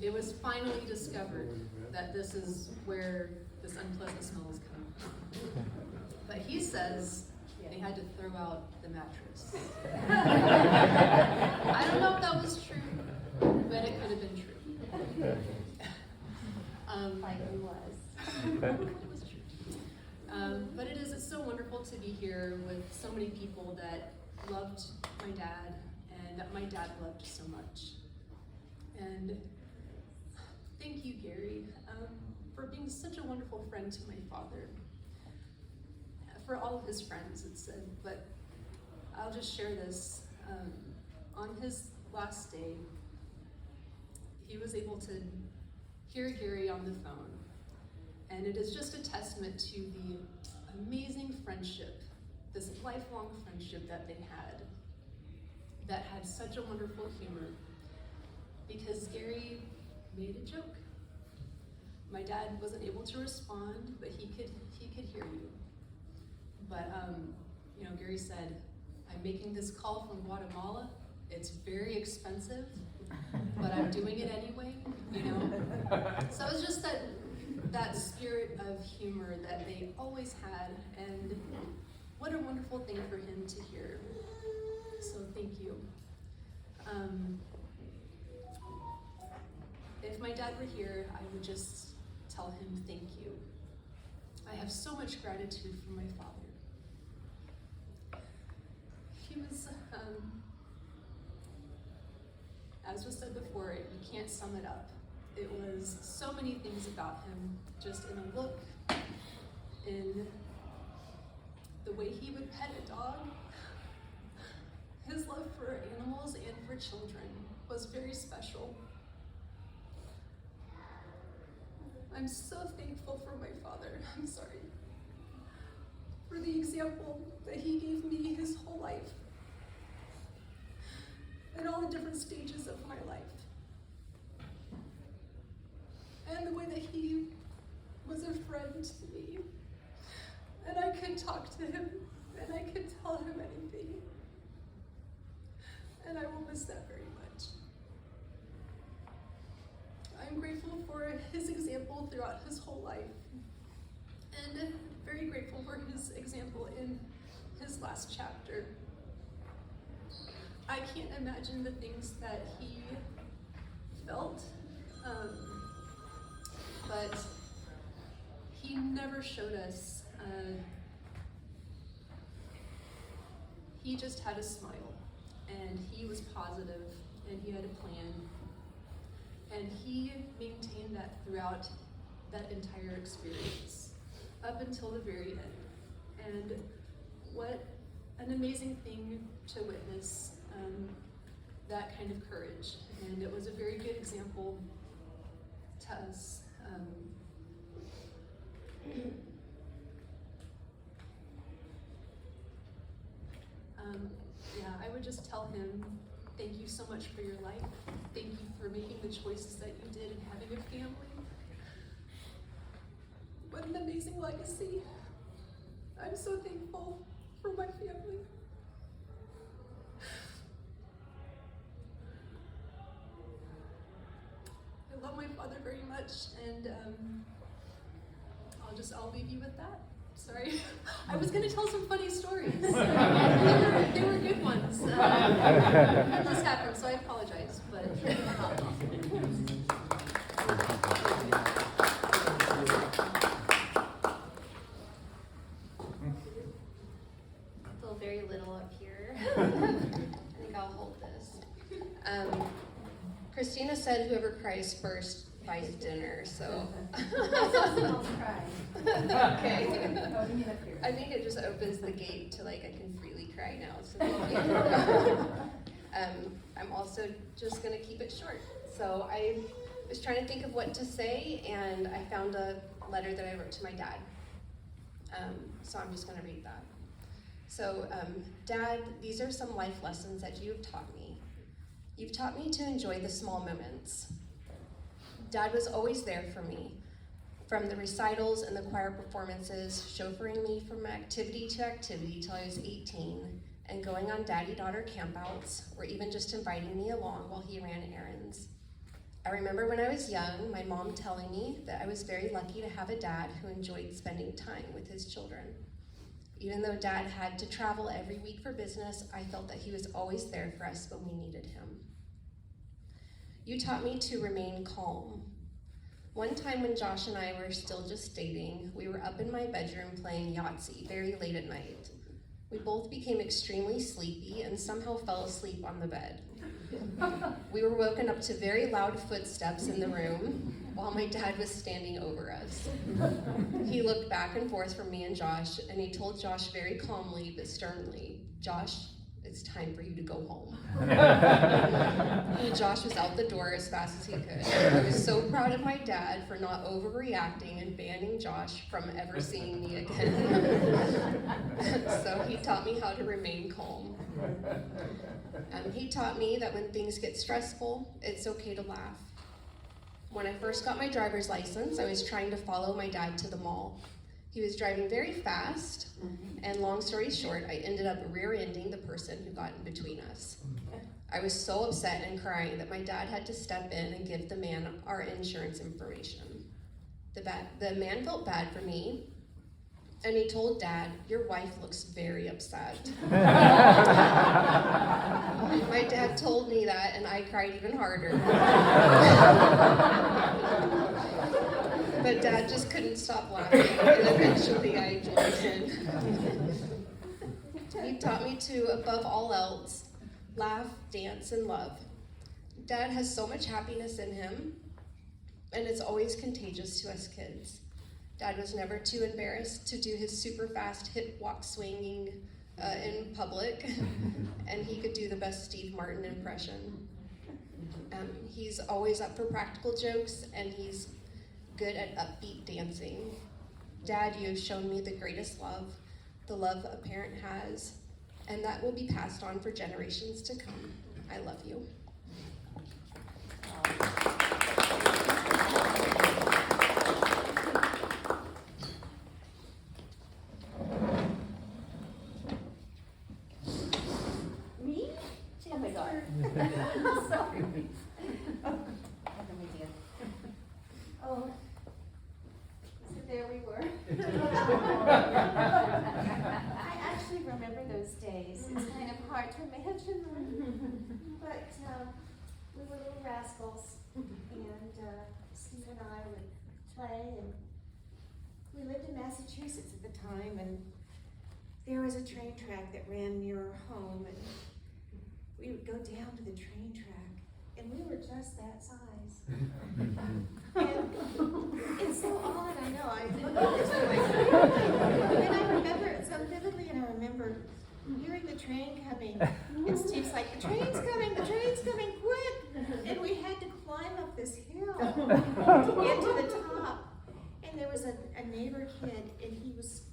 It was finally discovered that this is where this unpleasant smell is coming from. But he says they had to throw out the mattress. I don't know if that was true, but it could have been true. Like it was. It was true. But it's so wonderful to be here with so many people that loved my dad and that my dad loved so much. And thank you, Gary, for being such a wonderful friend to my father. For all of his friends, it said, but I'll just share this. On his last day, he was able to hear Gary on the phone. And it is just a testament to the amazing friendship, this lifelong friendship that they that had such a wonderful humor. Because Gary made a joke. My dad wasn't able to respond, but he could hear you. But Gary said, I'm making this call from Guatemala. It's very expensive, but I'm doing it anyway, So it's just that spirit of humor that they always had, and what a wonderful thing for him to hear. So thank you. If my dad were here, I would just tell him thank you. I have so much gratitude for my father. He was, as was said before, you can't sum it up. It was so many things about him, just in a look, in the way he would pet a dog. His love for animals and for children was very special. I'm so thankful for my father, for the example that he gave me his whole life, and all the different stages of my life. And the way that he was a friend to me, and I could talk to him, and I could tell him anything. And I will miss that very much. I'm grateful for his example throughout his whole life, and very grateful for his example in his last chapter. I can't imagine the things that he felt, but he never showed us. He just had a smile, and he was positive, and he had a plan, and he maintained that throughout that entire experience, up until the very end. And what an amazing thing to witness, that kind of courage. And it was a very good example to us. I would just tell him, thank you so much for your life. Thank you for making the choices that you did and having a family. What an amazing legacy. I'm so thankful for my family. I love my father very much, and I'll leave you with that. Sorry, I was gonna tell some funny stories. They were good ones. This happened, so I apologize. But Still very little up here. I think I'll hold this. Christina said whoever cries first buys dinner, so. Don't cry. Okay. Oh, you up here. I think it just opens the gate to I can freely cry now, so thank you. I'm also just gonna keep it short. So I was trying to think of what to say, and I found a letter that I wrote to my dad. So I'm just gonna read that. So, Dad, these are some life lessons that you have taught me. You've taught me to enjoy the small moments. Dad was always there for me, from the recitals and the choir performances, chauffeuring me from activity to activity till I was 18, and going on daddy-daughter campouts, or even just inviting me along while he ran errands. I remember when I was young, my mom telling me that I was very lucky to have a dad who enjoyed spending time with his children. Even though Dad had to travel every week for business, I felt that he was always there for us when we needed him. You taught me to remain calm. One time when Josh and I were still just dating, we were up in my bedroom playing Yahtzee very late at night. We both became extremely sleepy and somehow fell asleep on the bed. We were woken up to very loud footsteps in the room while my dad was standing over us. He looked back and forth from me and Josh, and he told Josh very calmly but sternly, "Josh, it's time for you to go home." Josh was out the door as fast as he could. I was so proud of my dad for not overreacting and banning Josh from ever seeing me again. So he taught me how to remain calm. He taught me that when things get stressful, it's okay to laugh. When I first got my driver's license, I was trying to follow my dad to the mall. He was driving very fast, and long story short, I ended up rear-ending the person who got in between us. I was so upset and crying that my dad had to step in and give the man our insurance information. The man felt bad for me, and he told Dad, "Your wife looks very upset." My dad told me that, and I cried even harder. But Dad just couldn't stop laughing, and eventually I joined in. He taught me to, above all else, laugh, dance, and love. Dad has so much happiness in him, and it's always contagious to us kids. Dad was never too embarrassed to do his super fast hip walk swinging in public, and he could do the best Steve Martin impression. He's always up for practical jokes, and he's good at upbeat dancing. Dad, you have shown me the greatest love, the love a parent has, and that will be passed on for generations to come. I love you. Me? Oh my God. Sorry. Oh, so there we were. I actually remember those days. It's kind of hard to imagine them. But we were little rascals, and Steve and I would play, and we lived in Massachusetts at the time, and there was a train track that ran near our home, and we would go down to the train track, and we were just that size. And it's so odd, I know, I look at this way. And I remember it so vividly, and I remember hearing the train coming, and Steve's like, the train's coming, quick! And we had to climb up this hill to get to the top. And there was a neighbor kid, and he was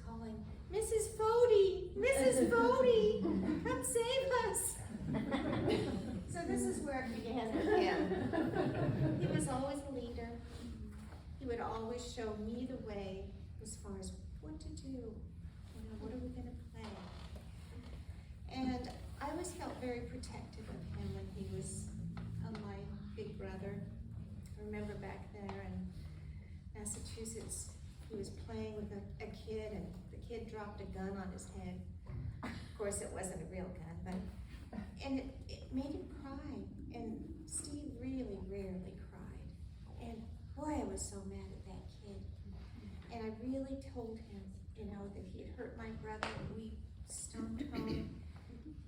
calling, "Mrs. Foley, Mrs. Foley, come save us!" So this is where it began with him. He was always a leader. He would always show me the way as far as what to do. You know, what are we going to play? And I always felt very protective of him when he was my big brother. I remember back there in Massachusetts, he was playing with a kid, and the kid dropped a gun on his head. Of course, it wasn't a real gun, but and it made him cry. And Steve really rarely cried. And boy, I was so mad at that kid. And I really told him, you know, that he had hurt my brother, and we stomped home.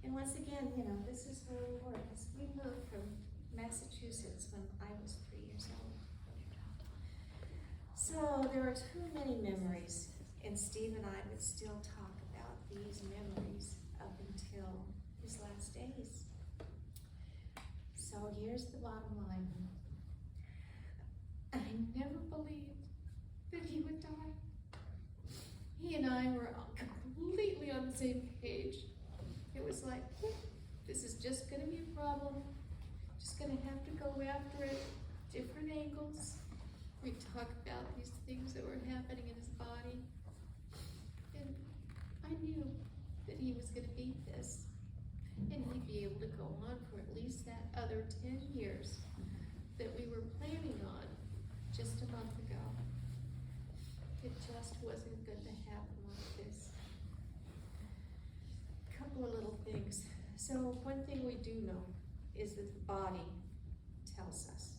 And once again, you know, this is where we were. We moved from Massachusetts when I was 3 years old. So there are too many memories, and Steve and I would still talk about these memories up until his last days. So here's the bottom line. I never believed that he would die. He and I were completely on the same page. It was like, this is just gonna be a problem. Just gonna have to go after it, different angles. We talk about these things that were happening in his body. And I knew that he was gonna beat this. other 10 years that we were planning on just a month ago. It just wasn't going to happen like this. Couple of little things. So one thing we do know is that the body tells us.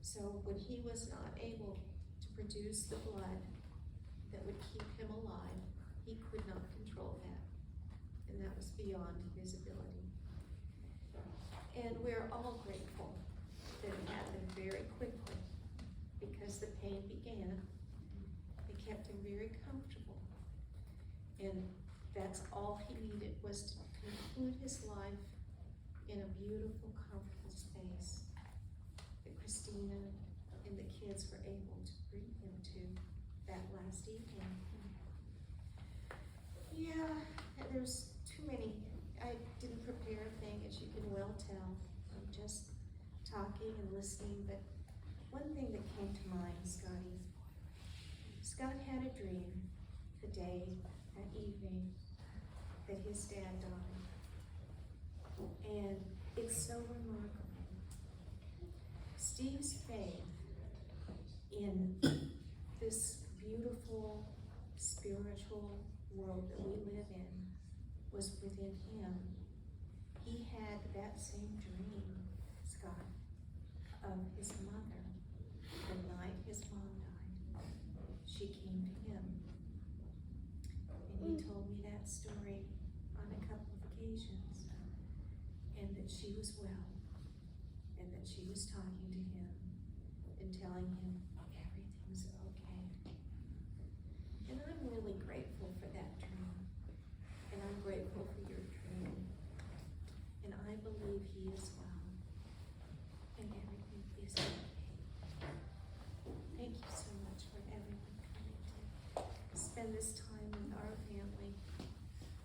So when he was not able to produce the blood that would keep him alive, he could not control that. And that was beyond his ability. And we're all grateful that it happened very quickly because the pain began. It kept him very comfortable. And that's all he needed, was to conclude his life in a beautiful, comfortable space that Christina and the kids were able to bring him to that last evening. Yeah, there's too many. I didn't prepare a thing, as you can well tell. I'm just talking and listening, but one thing that came to mind, Scotty. Scott had a dream the day, that evening, that his dad died. And it's so remarkable. Steve's faith in this beautiful spiritual world that we live in was within him. He had that same dream, Scott, of his mother. The night his mom died, she came to him. And he told me that story on a couple of occasions. And that she was well, and that she was talking to him and telling him everything's okay. And I'm really grateful for that dream. And I'm grateful for your dream. And I believe he is well. And everything is okay. Thank you so much for everyone coming to spend this time with our family,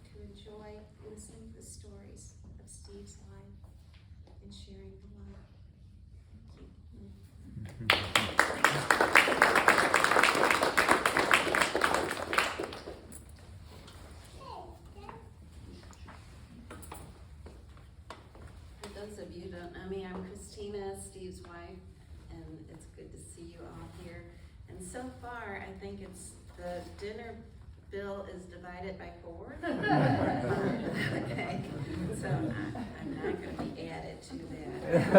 to enjoy listening to the stories of Steve's life and sharing the love. Thank you. For those of you who don't know me, I'm Christina, Steve's wife, and it's good to see you all here. And so far, I think it's the dinner bill is divided by 4. Okay, so I'm not going to be added to that.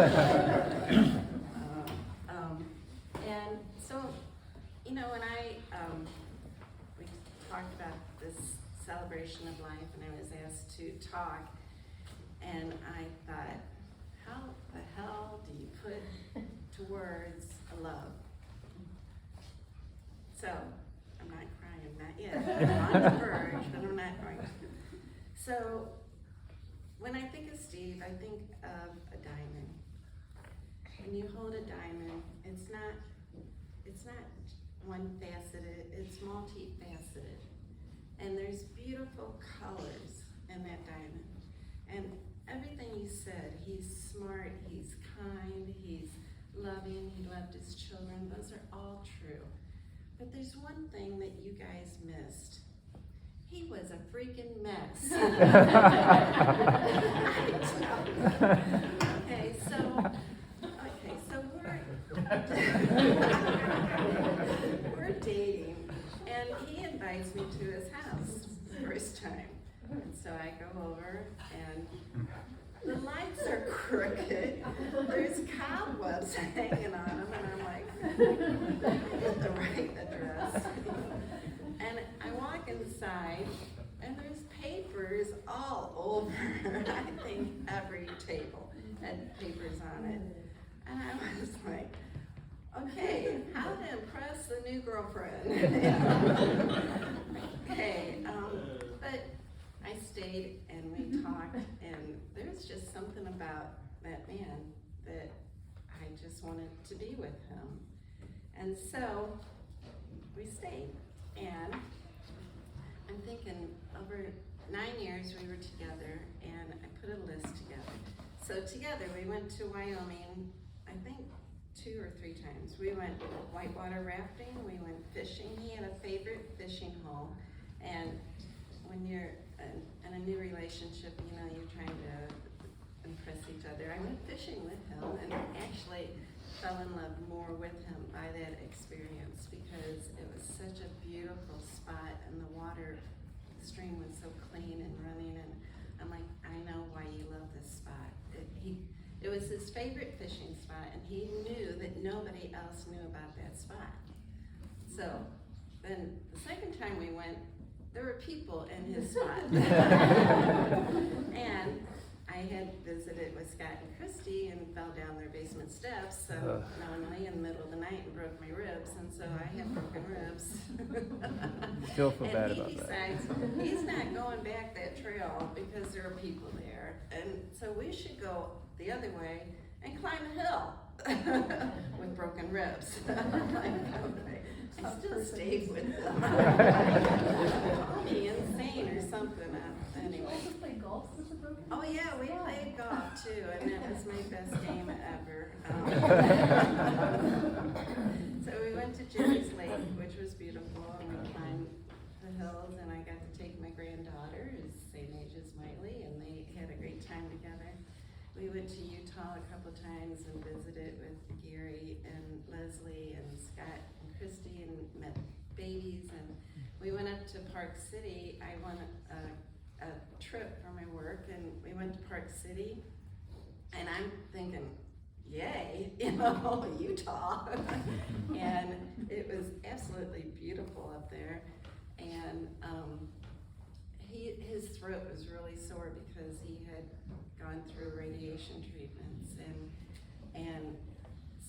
And so, you know, when we talked about this celebration of life, and I was asked to talk, and I thought, how the hell do you put to words a love? So, I'm not crying, not yet. I'm on the verge, but I'm not crying. So, when I think of Steve, I think of a diamond. When you hold a diamond, it's not one faceted, it's multifaceted. And there's beautiful colors in that diamond. And everything you said, he's smart, he's kind, he's loving, he loved his children, those are all true. But there's one thing that you guys missed. He was a freaking mess. Okay, so we're dating, and he invites me to his house first time. And so I go over, and the lights are crooked. There's cobwebs hanging on them, and I'm like, get the right address. And I walk inside, and there's papers all over. I think every table had papers on it. And I was like, okay, how to impress the new girlfriend? Okay, but I stayed and we talked, and there's just something about that man that I just wanted to be with him. And so we stayed, and I'm thinking over 9 years we were together, and I put a list together. So together we went to Wyoming, I think 2 or 3 times. We went whitewater rafting, we went fishing. He had a favorite fishing hole, and when you're in a new relationship, you know, you're trying to impress each other. I went fishing with him and actually fell in love more with him by that experience because it was such a beautiful spot and the water, the stream was so clean and running, and I'm like, I know why you love this spot. It was his favorite fishing spot, and he knew that nobody else knew about that spot. So then the second time we went, there were people in his spot. And I had visited with Scott and Christy and fell down their basement steps unknowingly in the middle of the night and broke my ribs, and so I have broken ribs. Still feel bad and about he that. decides he's not going back that trail because there are people there, and so we should go the other way and climb a hill with broken ribs. I'm like, okay. I still stayed with them. Call me insane or something. Anyway. Also play golf with the broken? Oh yeah, we played golf too, and that was my best game ever. So we went to Jimmy's Lake, which was beautiful, and we climbed the hills, and I got to take my granddaughter, who's the same age as Miley, and they had a great time together. We went to Utah a couple times and visited with Gary and Leslie and Scott and Christy and met babies, and we went up to Park City. I won a trip for my work, and we went to Park City, and I'm thinking, yay, Utah. And it was absolutely beautiful up there, and his throat was really sore because he had gone through radiation treatments, and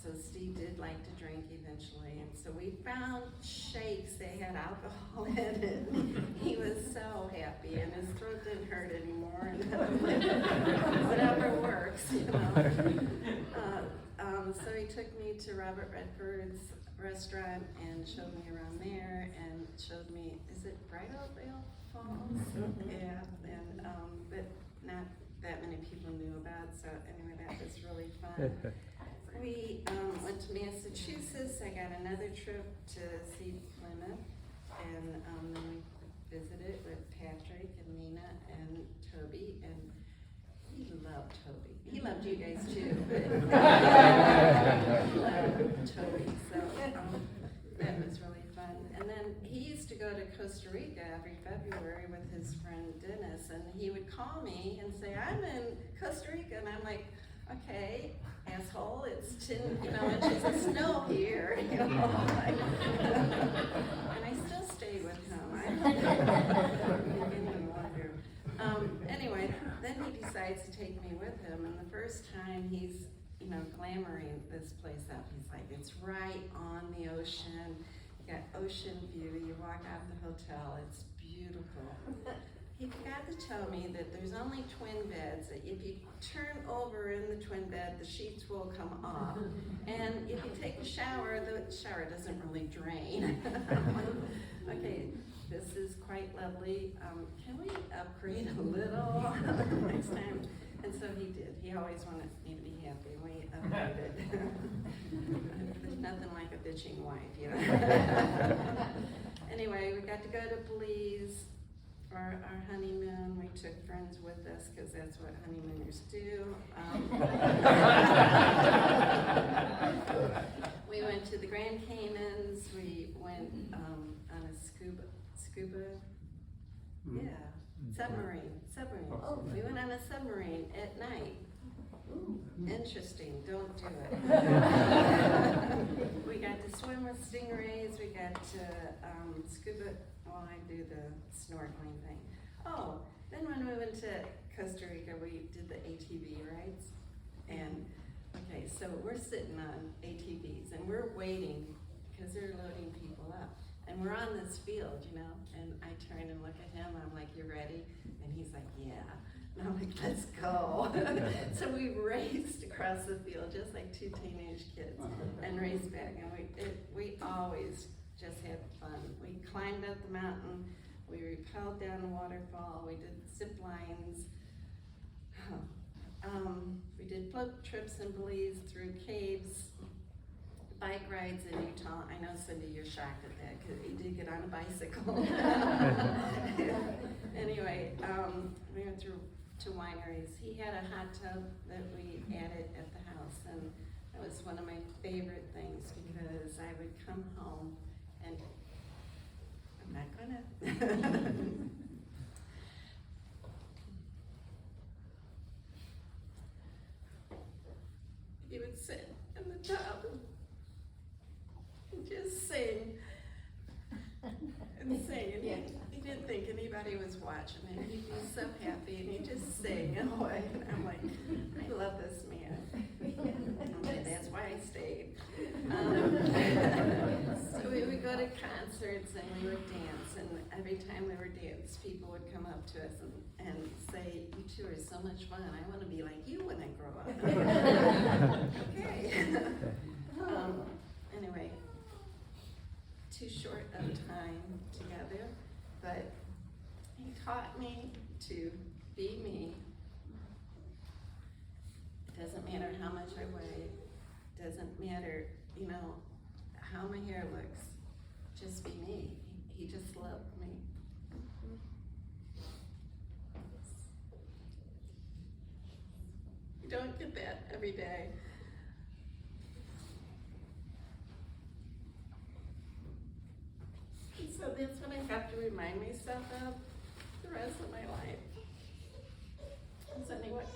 so Steve did like to drink eventually, and so we found shakes that had alcohol in it. He was so happy, and his throat didn't hurt anymore, and whatever works, so he took me to Robert Redford's restaurant and showed me around there, and showed me, is it Bridalveil Falls? Yeah, and but not that many people knew about, so anyway, that was really fun. We went to Massachusetts. I got another trip to see Plymouth, and then we visited with Patrick and Nina and Toby, and he loved Toby. He loved you guys too, but he loved Toby, so that was really fun. And then he used to go to Costa Rica every February with his friend Dennis, and he would call me and say, I'm in Costa Rica, and I'm like, okay, asshole, it's 10 inches of snow here, and I still stay with him. Anyway, then he decides to take me with him, and the first time he's, glamoring this place up. He's like, it's right on the ocean. You got ocean view. You walk out the hotel. It's beautiful. He forgot to tell me that there's only twin beds. If you turn over in the twin bed, the sheets will come off. And if you take a shower, the shower doesn't really drain. Okay, this is quite lovely. Can we upgrade a little next time? And so he did. He always wanted me to be happy. We upgraded. There's nothing like a bitching wife, Anyway, we got to go to Belize for our honeymoon. We took friends with us because that's what honeymooners do. We went to the Grand Caymans. We went on a scuba, submarine. Oh, we went on a submarine at night. Ooh, interesting, don't do it. We got to swim with stingrays, we got to scuba, well, I do the snorkeling thing. Oh, then when we went to Costa Rica, we did the ATV rides. And, okay, so we're sitting on ATVs and we're waiting because they're loading people up. And we're on this field, and I turn and look at him, and I'm like, you ready? And he's like, yeah. And I'm like, let's go. So we raced across the field just like two teenage kids and raced back. And we always just had fun. We climbed up the mountain, we rappelled down a waterfall, we did zip lines. We did float trips in Belize through caves, bike rides in Utah. I know, Cindy, you're shocked at that because he did get on a bicycle. Anyway, we went through to wineries. He had a hot tub that we added at the house, and that was one of my favorite things because I would come home and I'm not gonna. He would sit in the tub and just sing and sing, and he didn't think anybody was watching, and he'd be so happy, and he'd just sing away, and I'm like, I love this man. Okay, that's why I stayed. So we would go to concerts and we would dance, and every time we were dance, people would come up to us and say, you two are so much fun, I want to be like you when I grow up. Okay. Anyway, too short of time together, but he taught me to be me. It doesn't matter how much I weigh, doesn't matter, how my hair looks, just be me. He just loved me. You don't get that every day. And so that's what I have to remind myself of the rest of my life. So anyway,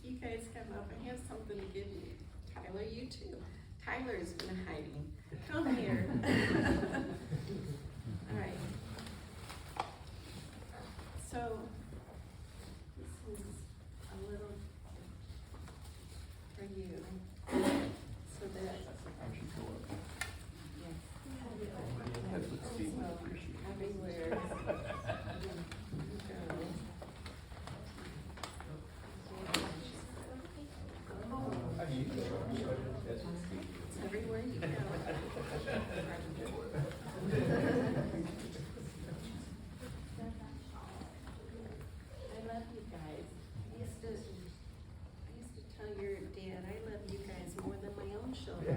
you guys come up, I have something to give you. Tyler, you too. Tyler's been hiding. Come here. All right. So, this is a little for you. So that. Everywhere you go. Everywhere you go. I love you guys. I used to tell your dad, I love you guys more than my own children.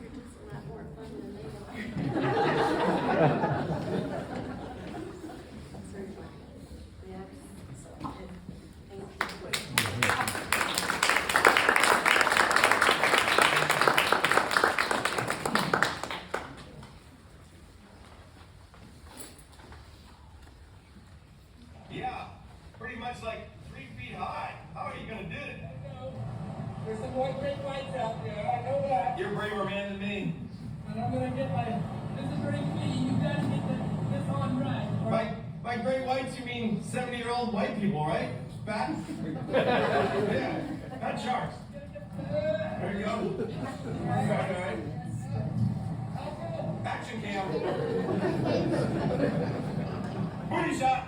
You're just a lot more fun than they are. Yes. Yeah, pretty much like 3 feet high. How are you gonna do it? There's some more great whites out there, I know that. You're a braver man than me. And I'm gonna get this is very key, you gotta get this on right. By great whites, you mean 70-year-old white people, right? Fat? Yeah, not sharks. There you go. All right. Action cam. Booty shot.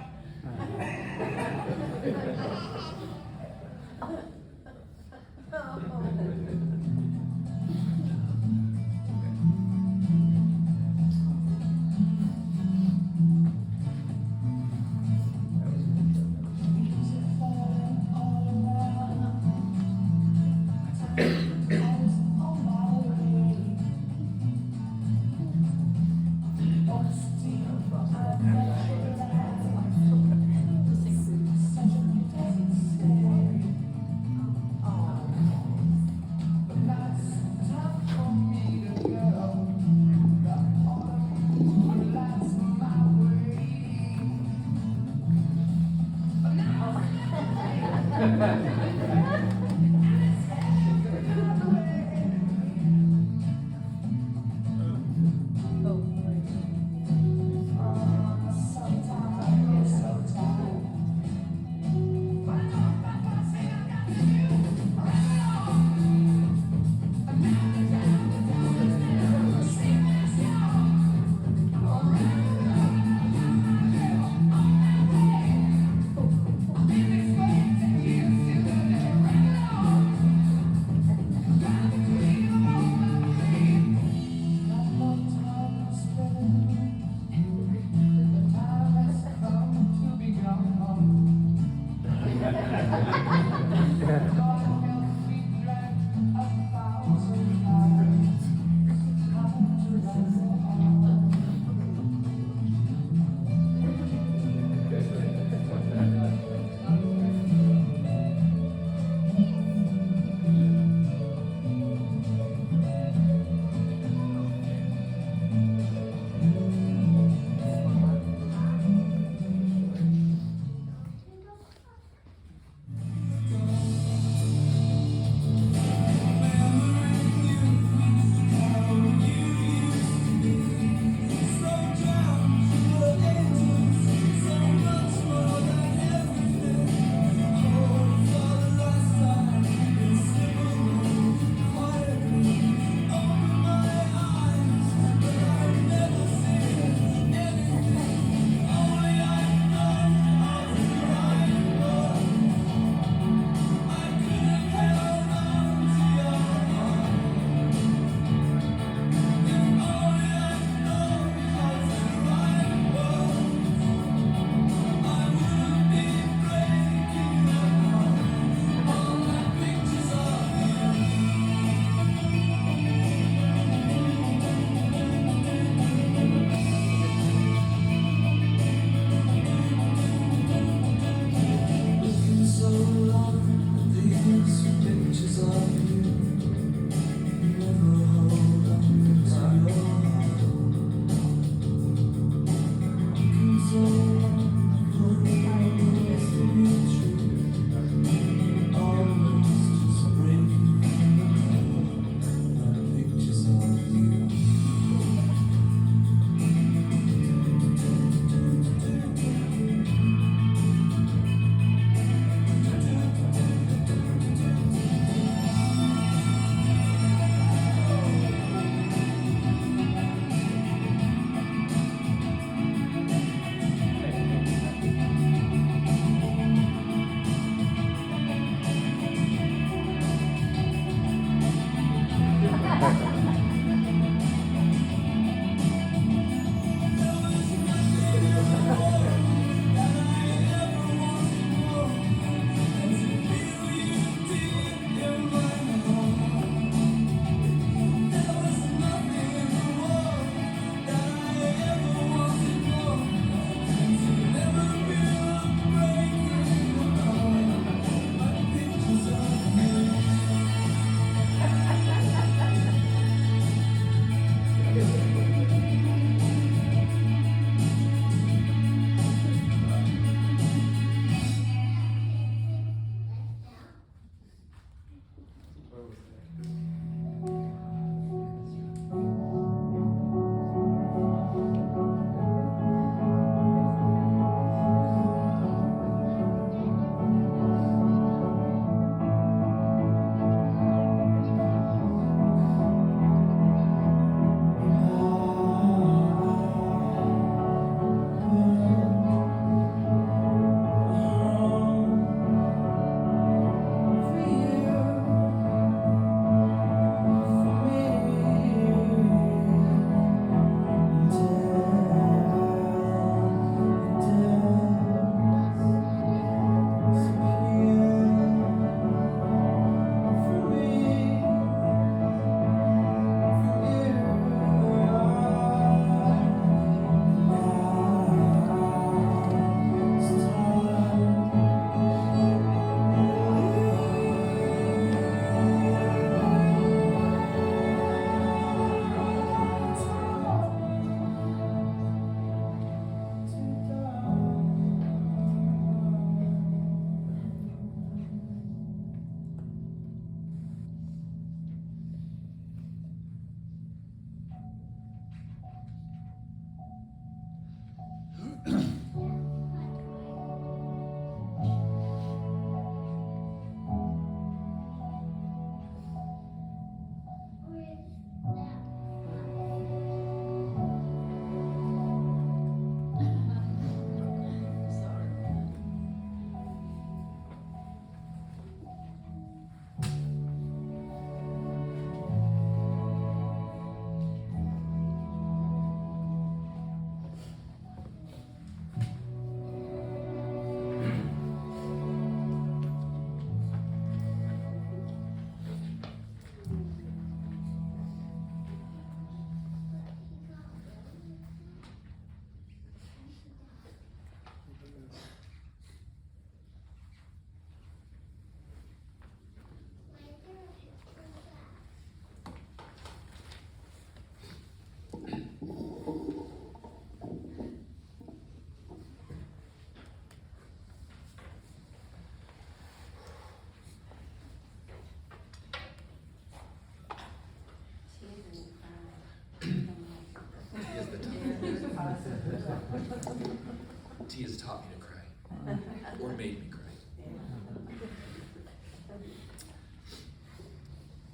T has taught me to cry, or made me cry.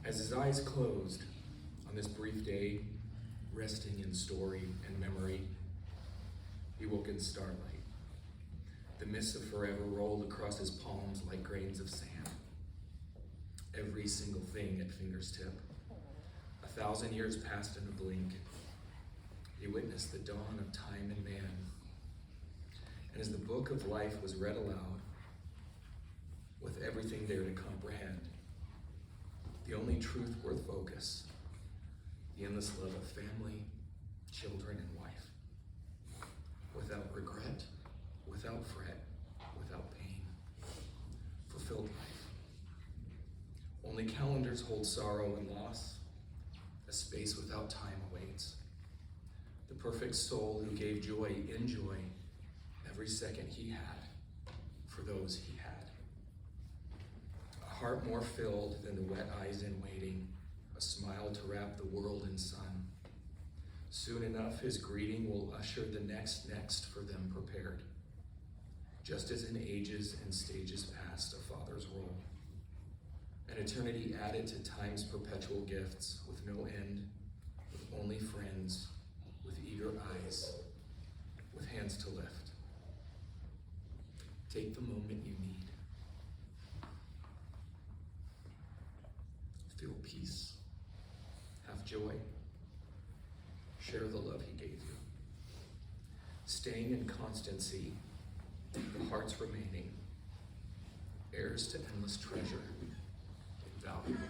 As his eyes closed on this brief day, resting in story and memory, he woke in starlight. The mists of forever rolled across his palms like grains of sand. Every single thing at finger's tip. 1,000 years passed in a blink. He witnessed the dawn of time and man. And as the book of life was read aloud, with everything there to comprehend, the only truth worth focus, the endless love of family, children, and wife. Without regret, without fret, without pain. Fulfilled life. Only calendars hold sorrow and loss. A space without time awaits. The perfect soul who gave joy in joy every second he had for those he had. A heart more filled than the wet eyes in waiting, a smile to wrap the world in sun. Soon enough his greeting will usher the next for them prepared. Just as in ages and stages past a father's role. An eternity added to time's perpetual gifts with no end, with only friends, with eager eyes, with hands to lift. Take the moment you need. Feel peace, have joy, share the love he gave you. Staying in constancy, the heart's remaining, heirs to endless treasure, invaluable.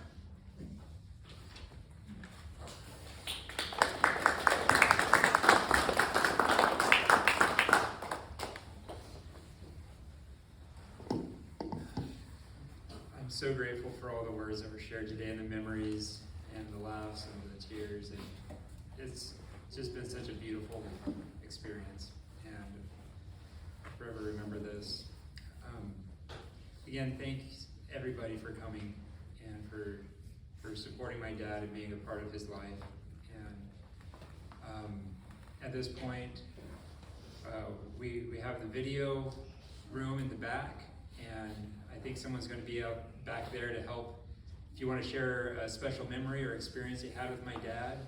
I'm so grateful for all the words that were shared today and the memories and the laughs and the tears, and it's just been such a beautiful experience, and I'll forever remember this. Again, thanks everybody for coming and for supporting my dad and being a part of his life. And at this point, we have the video room in the back, and I think someone's going to be up back there to help. If you want to share a special memory or experience you had with my dad,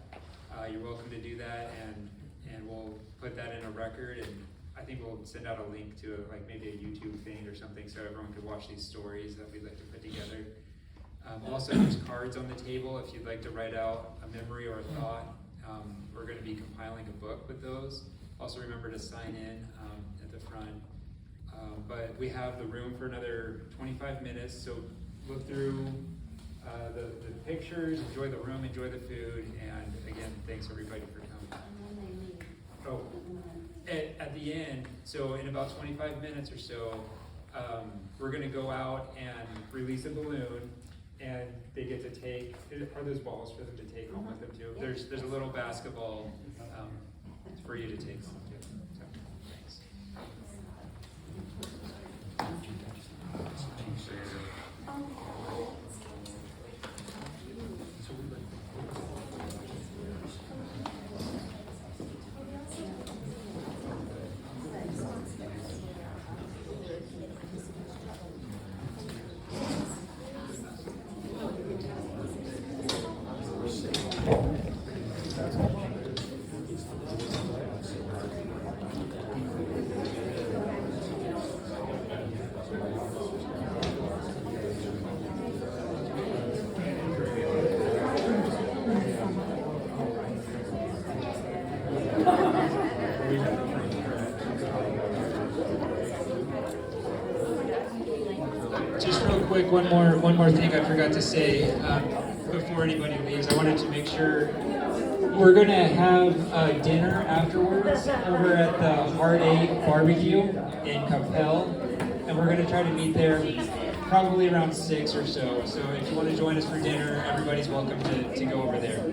you're welcome to do that, and we'll put that in a record, and I think we'll send out a link to like maybe a YouTube thing or something so everyone could watch these stories that we'd like to put together. Also, there's cards on the table if you'd like to write out a memory or a thought. We're going to be compiling a book with those. Also remember to sign in at the front. But we have the room for another 25 minutes, so look through the pictures, enjoy the room, enjoy the food, and again, thanks everybody for coming. Oh, at the end, so in about 25 minutes or so, we're going to go out and release a balloon, and they get to take, are those balls for them to take home with them too? There's a little basketball for you to take home too. So, thanks. Just real quick, one more thing I forgot to say before anybody leaves. I wanted to make sure we're going to have dinner afterwards over at the Heart 8 Barbecue in Capel, and we're going to try to meet there probably around 6 or so. So if you want to join us for dinner, everybody's welcome to go over there.